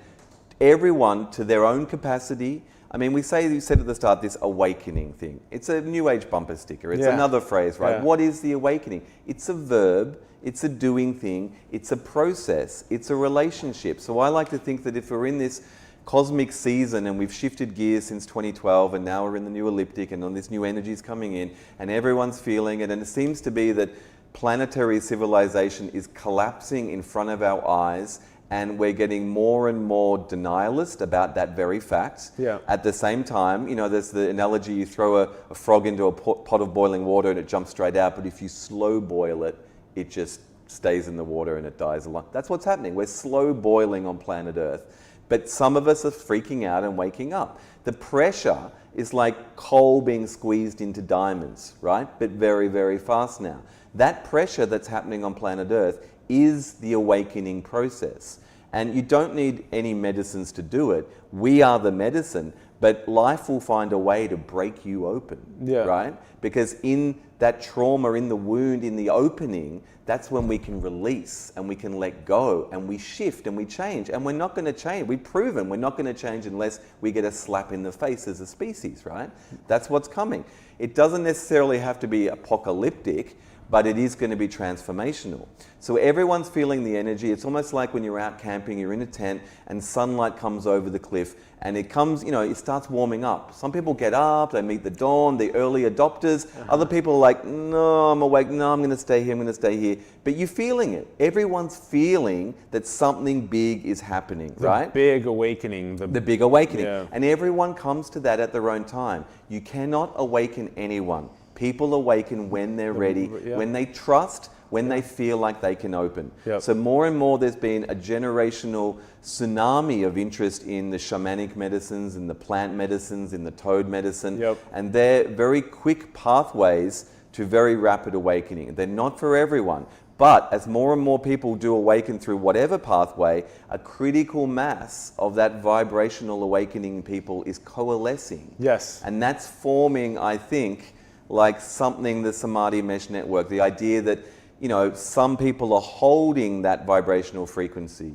everyone, to their own capacity, I mean, you said at the start, this awakening thing. It's a New Age bumper sticker. It's another phrase, right? Yeah. What is the awakening? It's a verb. It's a doing thing. It's a process. It's a relationship. So I like to think that if we're in this cosmic season and we've shifted gears since 2012 and now we're in the new ecliptic and all this new energy is coming in and everyone's feeling it, and it seems to be that planetary civilization is collapsing in front of our eyes, and we're getting more and more denialist about that very fact. Yeah. At the same time, you know, there's the analogy, you throw a frog into a pot of boiling water and it jumps straight out, but if you slow boil it, it just stays in the water and it dies alone. That's what's happening. We're slow boiling on planet Earth. But some of us are freaking out and waking up. The pressure is like coal being squeezed into diamonds, right? But very, very fast now. That pressure that's happening on planet Earth is the awakening process. And you don't need any medicines to do it. We are the medicine, but life will find a way to break you open, right? Because in that trauma, in the wound, in the opening, that's when we can release and we can let go and we shift and we change. And we're not going to change. We've proven we're not going to change unless we get a slap in the face as a species, right? That's what's coming. It doesn't necessarily have to be apocalyptic, but it is going to be transformational. So everyone's feeling the energy. It's almost like when you're out camping, you're in a tent and sunlight comes over the cliff and it comes, it starts warming up. Some people get up, they meet the dawn, the early adopters. Other people are like, no, I'm awake, no, I'm going to stay here, I'm going to stay here. But you're feeling it. Everyone's feeling that something big is happening, right? The big awakening. The big awakening. Yeah. And everyone comes to that at their own time. You cannot awaken anyone. People awaken when they're ready, when they trust, when they feel like they can open. So more and more there's been a generational tsunami of interest in the shamanic medicines, in the plant medicines, in the toad medicine. And they're very quick pathways to very rapid awakening. They're not for everyone. But as more and more people do awaken through whatever pathway, a critical mass of that vibrational awakening people is coalescing. And that's forming, I think, like something, the Samadhi Mesh Network, the idea that, some people are holding that vibrational frequency,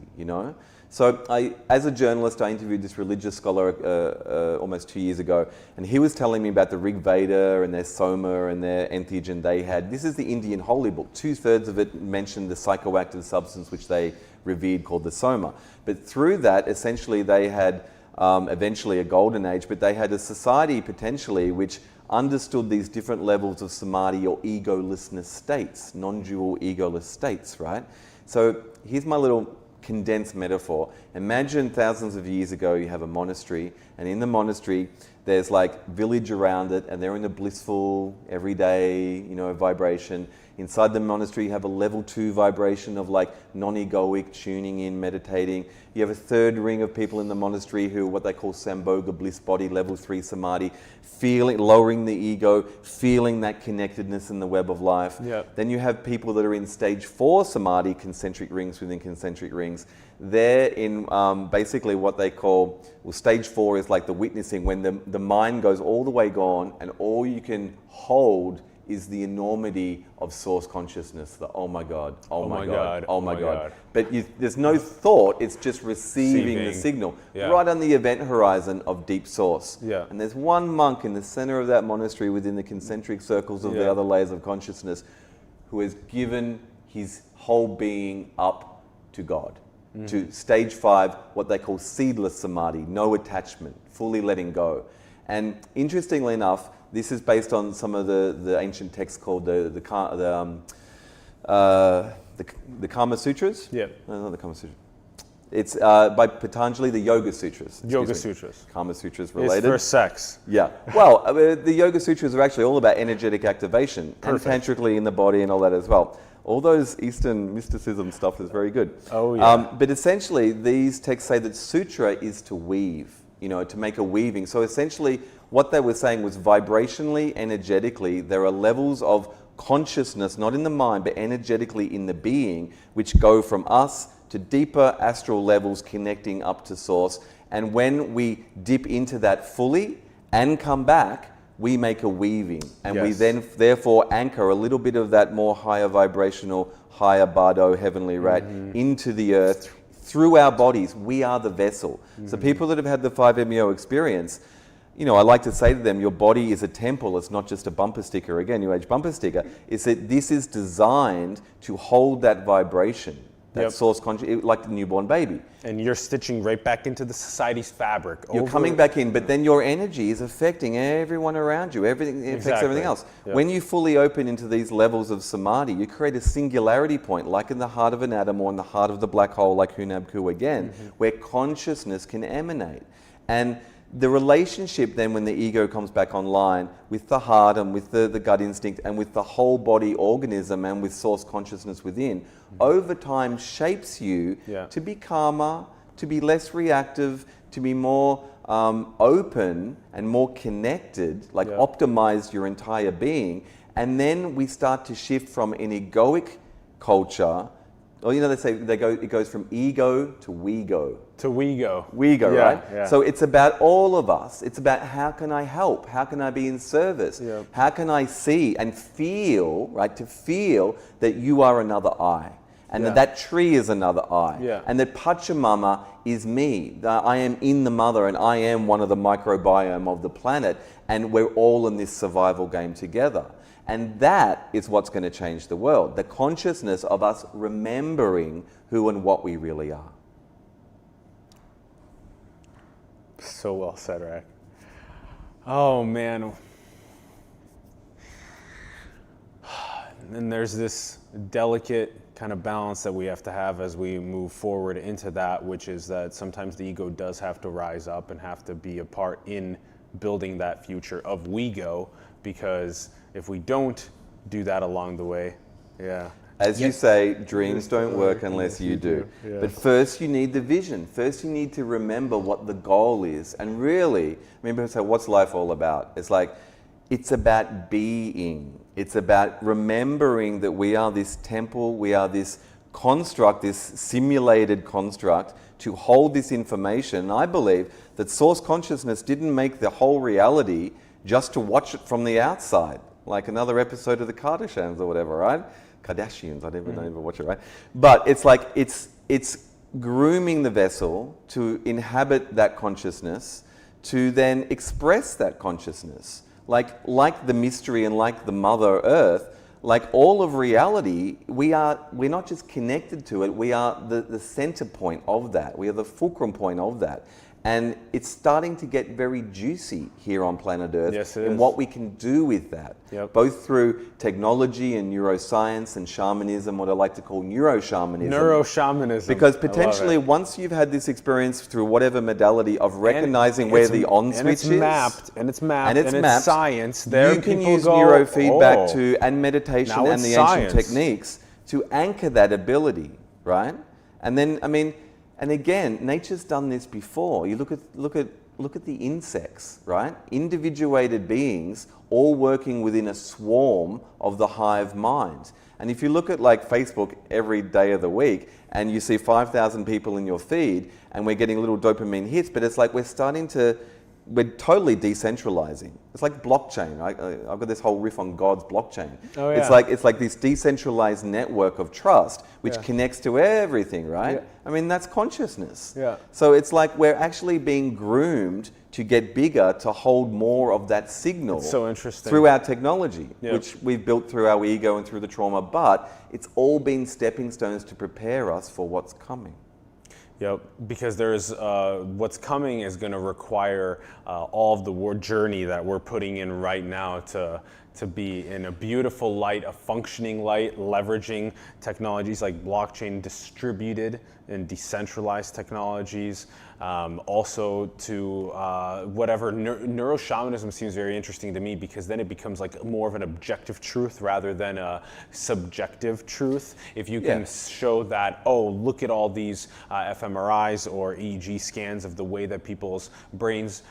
So as a journalist, I interviewed this religious scholar almost 2 years ago, and he was telling me about the Rig Veda and their Soma and their entheogen they had. This is the Indian holy book. 2/3 of it mentioned the psychoactive substance which they revered called the Soma. But through that, essentially they had eventually a golden age, but they had a society potentially which understood these different levels of samadhi or egolessness states, non-dual egoless states, right? So here's my little condensed metaphor. Imagine thousands of years ago you have a monastery, and in the monastery there's like village around it, and they're in a blissful everyday vibration. Inside the monastery you have a level 2 vibration of like non-egoic tuning in, meditating. You have a third ring of people in the monastery who are what they call Sambhoga, bliss body, level 3 samadhi, lowering the ego, feeling that connectedness in the web of life. Then you have people that are in stage 4 samadhi, concentric rings within concentric rings. They're in basically what they call, stage 4 is like the witnessing, when the mind goes all the way gone and all you can hold is the enormity of source consciousness, the oh my God, oh my God, oh my God. But there's no thought, it's just receiving the signal right on the event horizon of deep source. And there's one monk in the center of that monastery within the concentric circles of the other layers of consciousness who has given his whole being up to God. To stage 5, what they call seedless samadhi, no attachment, fully letting go. And interestingly enough, this is based on some of the ancient texts called the Kama Sutras. No, not the Kama Sutras. It's by Patanjali, the Yoga Sutras. Yoga Sutras. Kama Sutras related. It's for sex. Well, the Yoga Sutras are actually all about energetic activation and tantrically in the body and all that as well. All those Eastern mysticism stuff is very good. But essentially, these texts say that sutra is to weave, to make a weaving. So essentially, what they were saying was vibrationally, energetically, there are levels of consciousness, not in the mind, but energetically in the being, which go from us to deeper astral levels connecting up to source. And when we dip into that fully and come back, we make a weaving, and we then therefore anchor a little bit of that more higher vibrational, higher bardo, heavenly rat into the earth through our bodies. We are the vessel. So people that have had the 5-MeO experience, I like to say to them, your body is a temple, it's not just a bumper sticker, again, New Age bumper sticker. It's that this is designed to hold that vibration, that source conscious, like the newborn baby. And you're stitching right back into the society's fabric. You're coming back in, but then your energy is affecting everyone around you. Everything affects everything else. When you fully open into these levels of samadhi, you create a singularity point, like in the heart of an atom or in the heart of the black hole, like Hunabku again, where consciousness can emanate. And the relationship then, when the ego comes back online with the heart and with the gut instinct and with the whole body organism and with source consciousness within, over time shapes you to be calmer, to be less reactive, to be more open and more connected, like optimize your entire being. And then we start to shift from an egoic culture Or they say it goes from ego to we go. To we go. We go, Yeah, right? yeah. So it's about all of us. It's about how can I help? How can I be in service? Yeah. How can I see and feel, right? To feel that you are another I. And Yeah. that tree is another I. Yeah. And that Pachamama is me. That I am in the mother and I am one of the microbiome of the planet. And we're all in this survival game together. And that is what's going to change the world. The consciousness of us remembering who and what we really are. So well said, Rack. Oh, man. And there's this delicate kind of balance that we have to have as we move forward into that, which is that sometimes the ego does have to rise up and have to be a part in building that future of we go, because if we don't do that along the way, yeah. As you say, dreams don't work unless you do. Yeah. But first you need the vision. First you need to remember what the goal is. And really, people say, what's life all about? It's like, it's about being. It's about remembering that we are this temple, we are this construct, this simulated construct to hold this information. And I believe that source consciousness didn't make the whole reality just to watch it from the outside, like another episode of the Kardashians or whatever, right? Kardashians, I don't even watch it, right? But it's like, it's grooming the vessel to inhabit that consciousness, to then express that consciousness. Like the mystery and like the Mother Earth, like all of reality, we're not just connected to it, we are the center point of that. We are the fulcrum point of that. And it's starting to get very juicy here on planet Earth. Yes, it in is. what we can do with that. Yep. Both through technology and neuroscience and shamanism, what I like to call neuro-shamanism. Neuro-shamanism. Because I love potentially it. once you've had this experience through whatever modality of recognizing And where it's- the on switch and it's is. mapped, and it's mapped, science. There you can people use go, neurofeedback "Oh, and meditation now and it's the science." ancient techniques to anchor that ability, right? And then, and again, nature's done this before. You look at the insects, right? Individuated beings all working within a swarm of the hive mind. And if you look at like Facebook every day of the week and you see 5,000 people in your feed and we're getting little dopamine hits, but it's like we're totally decentralizing. It's like blockchain. Right? I've got this whole riff on God's blockchain. Oh, yeah. It's like this decentralized network of trust which Yeah. connects to everything, right? Yeah. That's consciousness. Yeah. So it's like we're actually being groomed to get bigger, to hold more of that signal. It's so interesting. Through our technology, Yeah. which we've built through our ego and through the trauma, but it's all been stepping stones to prepare us for what's coming. Yep, because there's what's coming is going to require all of the journey that we're putting in right now to be in a beautiful light, a functioning light, leveraging technologies like blockchain, distributed and decentralized technologies. Also to whatever neuro-shamanism seems very interesting to me, because then it becomes like more of an objective truth rather than a subjective truth. If you can show that, oh, look at all these fMRIs or EEG scans of the way that people's brains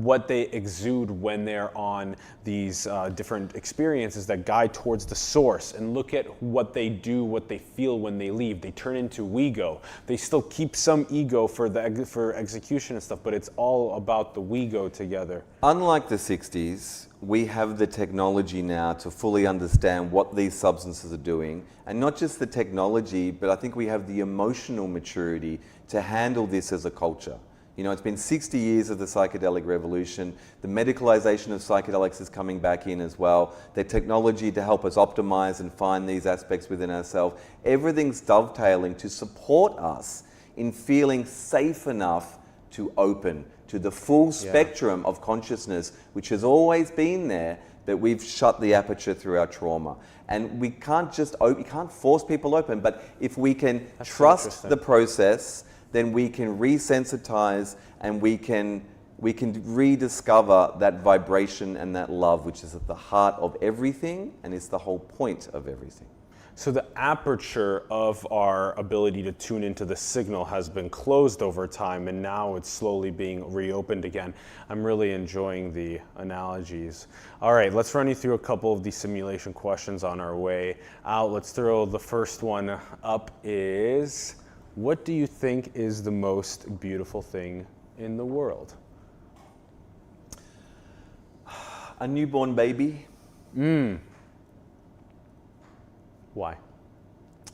what they exude when they're on these different experiences that guide towards the source, and look at what they do, what they feel when they leave. They turn into we-go. They still keep some ego for execution and stuff, but it's all about the we-go together. Unlike the 60s, we have the technology now to fully understand what these substances are doing, and not just the technology, but I think we have the emotional maturity to handle this as a culture. It's been 60 years of the psychedelic revolution. The medicalization of psychedelics is coming back in as well. The technology to help us optimize and find these aspects within ourselves. Everything's dovetailing to support us in feeling safe enough to open to the full spectrum of consciousness, which has always been there, but we've shut the aperture through our trauma. And we can't just you can't force people open, but if we can trust the process, then we can resensitize and we can rediscover that vibration and that love, which is at the heart of everything and is the whole point of everything. So the aperture of our ability to tune into the signal has been closed over time, and now it's slowly being reopened again. I'm really enjoying the analogies. All right, let's run you through a couple of these simulation questions on our way out. Let's throw the first one up is, what do you think is the most beautiful thing in the world? A newborn baby. Why?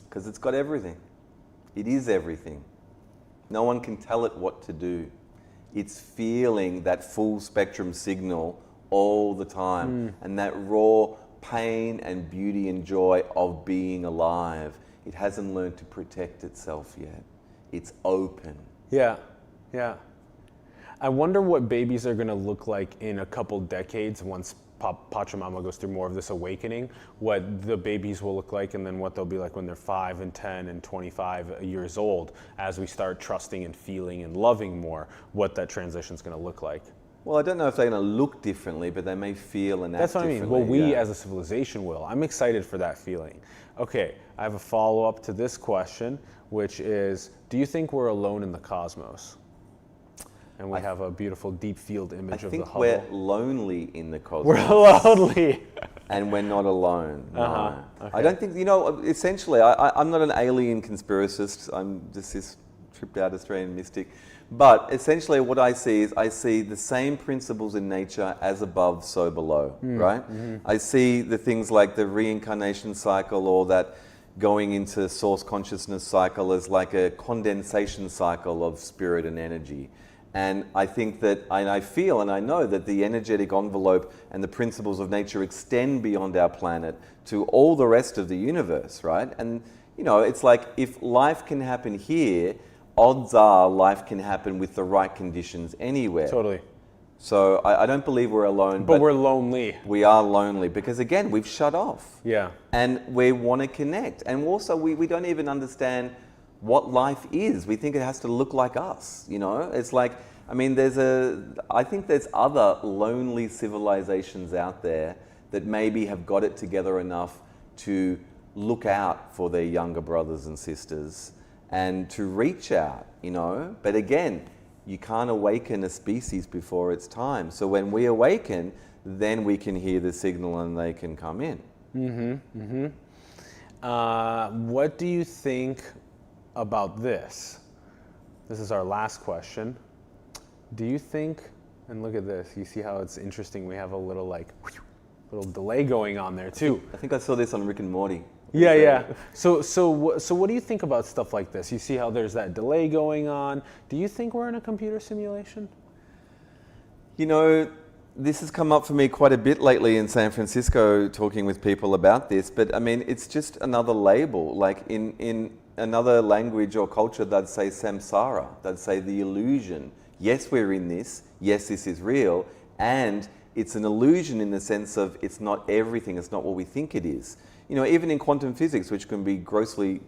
Because it's got everything. It is everything. No one can tell it what to do. It's feeling that full spectrum signal all the time, and that raw pain and beauty and joy of being alive. It hasn't learned to protect itself yet. It's open. Yeah, yeah. I wonder what babies are going to look like in a couple decades once Pachamama goes through more of this awakening, what the babies will look like, and then what they'll be like when they're 5 and 10 and 25 years old, as we start trusting and feeling and loving more, what that transition is going to look like. Well, I don't know if they're going to look differently, but they may feel and act That's what I mean. differently. Well, we as a civilization will. I'm excited for that feeling. Okay, I have a follow-up to this question, which is, do you think we're alone in the cosmos? And we have a beautiful deep field image of the Hubble. I think we're lonely in the cosmos. We're lonely. And we're not alone. No. Okay. I don't think, essentially, I'm not an alien conspiracist. I'm just this tripped out Australian mystic. But essentially what I see is I see the same principles in nature as above, so below, right? Mm-hmm. I see the things like the reincarnation cycle or that going into source consciousness cycle as like a condensation cycle of spirit and energy. And I think that, and I feel and I know that the energetic envelope and the principles of nature extend beyond our planet to all the rest of the universe, right? And, it's like if life can happen here, odds are life can happen with the right conditions anywhere. Totally. So I don't believe we're alone. But we're lonely. We are lonely because, again, we've shut off. Yeah. And we want to connect. And also, we don't even understand what life is. We think it has to look like us, It's like, I think there's other lonely civilizations out there that maybe have got it together enough to look out for their younger brothers and sisters and to reach out, But again, you can't awaken a species before it's time. So when we awaken, then we can hear the signal and they can come in. What do you think about this? This is our last question. Do you think, and look at this, you see how it's interesting, we have a little little delay going on there too. I think I saw this on Rick and Morty. Yeah. So what do you think about stuff like this? You see how there's that delay going on. Do you think we're in a computer simulation? This has come up for me quite a bit lately in San Francisco talking with people about this, but it's just another label. Like in another language or culture, they'd say samsara, they'd say the illusion. Yes, we're in this. Yes, this is real. And it's an illusion in the sense of it's not everything. It's not what we think it is. Even in quantum physics, which can be grossly,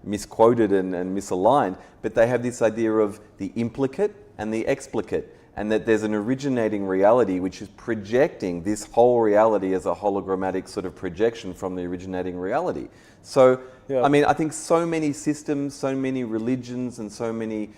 misquoted and misaligned, but they have this idea of the implicate and the explicate, and that there's an originating reality which is projecting this whole reality as a hologrammatic sort of projection from the originating reality. So, yeah. I think so many systems, so many religions, and so many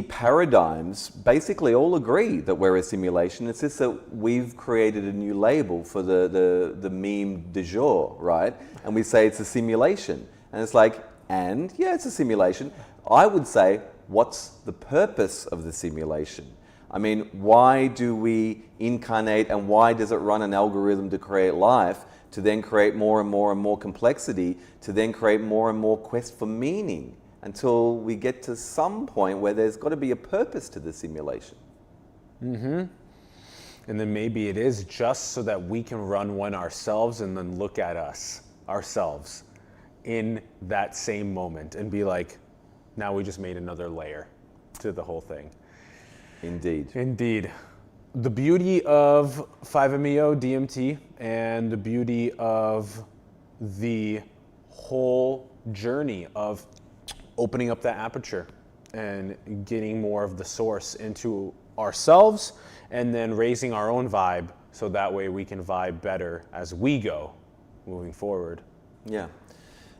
paradigms basically all agree that we're a simulation. It's just that we've created a new label for the meme du jour, right? And we say it's a simulation. And it's like, yeah, it's a simulation. I would say, what's the purpose of the simulation? Why do we incarnate, and why does it run an algorithm to create life, to then create more and more and more complexity, to then create more and more quest for meaning? Until we get to some point where there's got to be a purpose to the simulation. And then maybe it is just so that we can run one ourselves and then look at ourselves in that same moment and be like, now we just made another layer to the whole thing. Indeed. The beauty of 5-MeO, DMT, and the beauty of the whole journey of opening up that aperture and getting more of the source into ourselves, and then raising our own vibe so that way we can vibe better as we go moving forward. Yeah.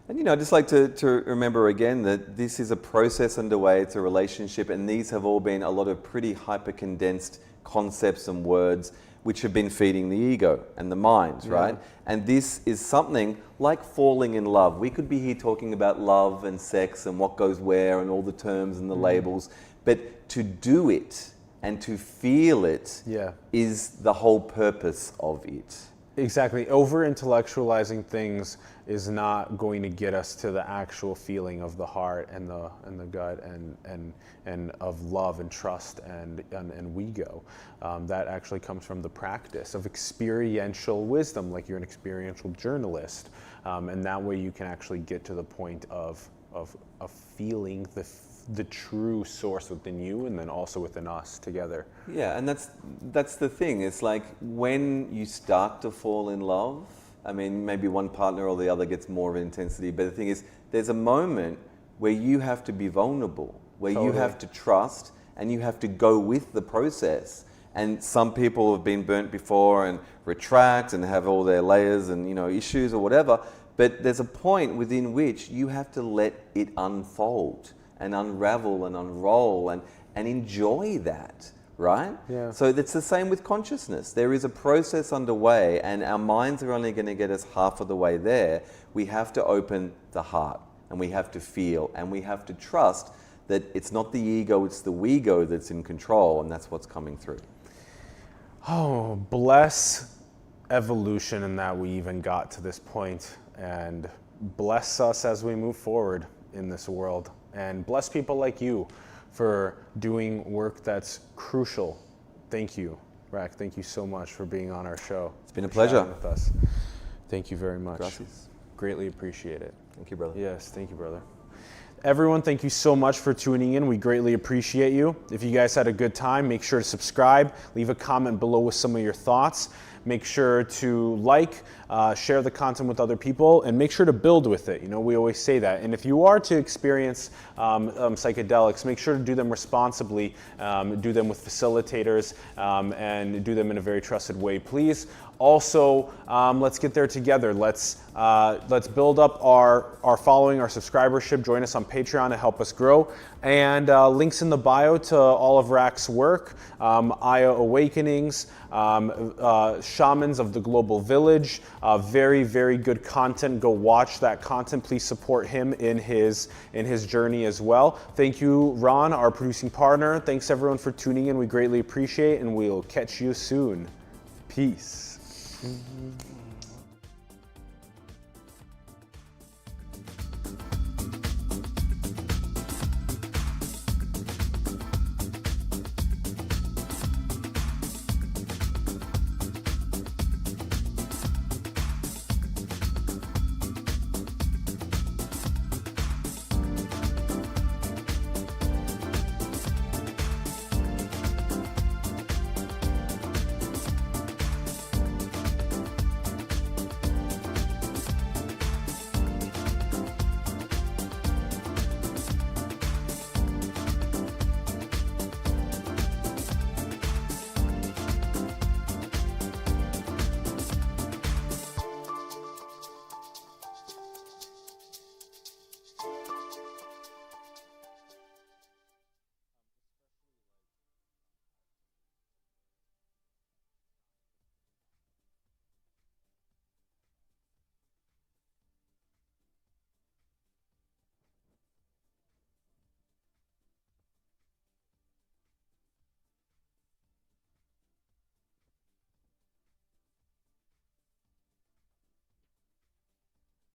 And I'd just like to remember again that this is a process underway, it's a relationship, and these have all been a lot of pretty hyper-condensed concepts and words which have been feeding the ego and the mind, right? And this is something like falling in love. We could be here talking about love and sex and what goes where and all the terms and the labels, but to do it and to feel it is the whole purpose of it. Exactly. Over intellectualizing things is not going to get us to the actual feeling of the heart and the gut and of love and trust and we-go. That actually comes from the practice of experiential wisdom, like you're an experiential journalist, and that way you can actually get to the point of feeling the true source within you and then also within us together. Yeah, and that's the thing. It's like when you start to fall in love, I mean, maybe one partner or the other gets more of intensity, but the thing is, there's a moment where you have to be vulnerable, where you have to trust and you have to go with the process. And some people have been burnt before and retract and have all their layers and issues or whatever, but there's a point within which you have to let it unfold and unravel and unroll and enjoy that, right? Yeah. So it's the same with consciousness. There is a process underway and our minds are only going to get us half of the way there. We have to open the heart and we have to feel and we have to trust that it's not the ego, it's the we-go that's in control, and that's what's coming through. Oh, bless evolution in that we even got to this point, and bless us as we move forward in this world. And bless people like you for doing work that's crucial. Thank you, Rack. Thank you so much for being on our show. It's been a pleasure. With us. Thank you very much. Gracias. Greatly appreciate it. Thank you, brother. Yes, thank you, brother. Everyone, thank you so much for tuning in. We greatly appreciate you. If you guys had a good time, make sure to subscribe, leave a comment below with some of your thoughts. Make sure to like, share the content with other people, and make sure to build with it. We always say that. And if you are to experience psychedelics, make sure to do them responsibly, do them with facilitators, and do them in a very trusted way, please. Also, let's get there together. Let's build up our following, our subscribership. Join us on Patreon to help us grow. And links in the bio to all of Rack's work, Aya Awakenings, Shamans of the Global Village. Very, very good content. Go watch that content. Please support him in his journey as well. Thank you, Ron, our producing partner. Thanks everyone for tuning in. We greatly appreciate it, and we'll catch you soon. Peace.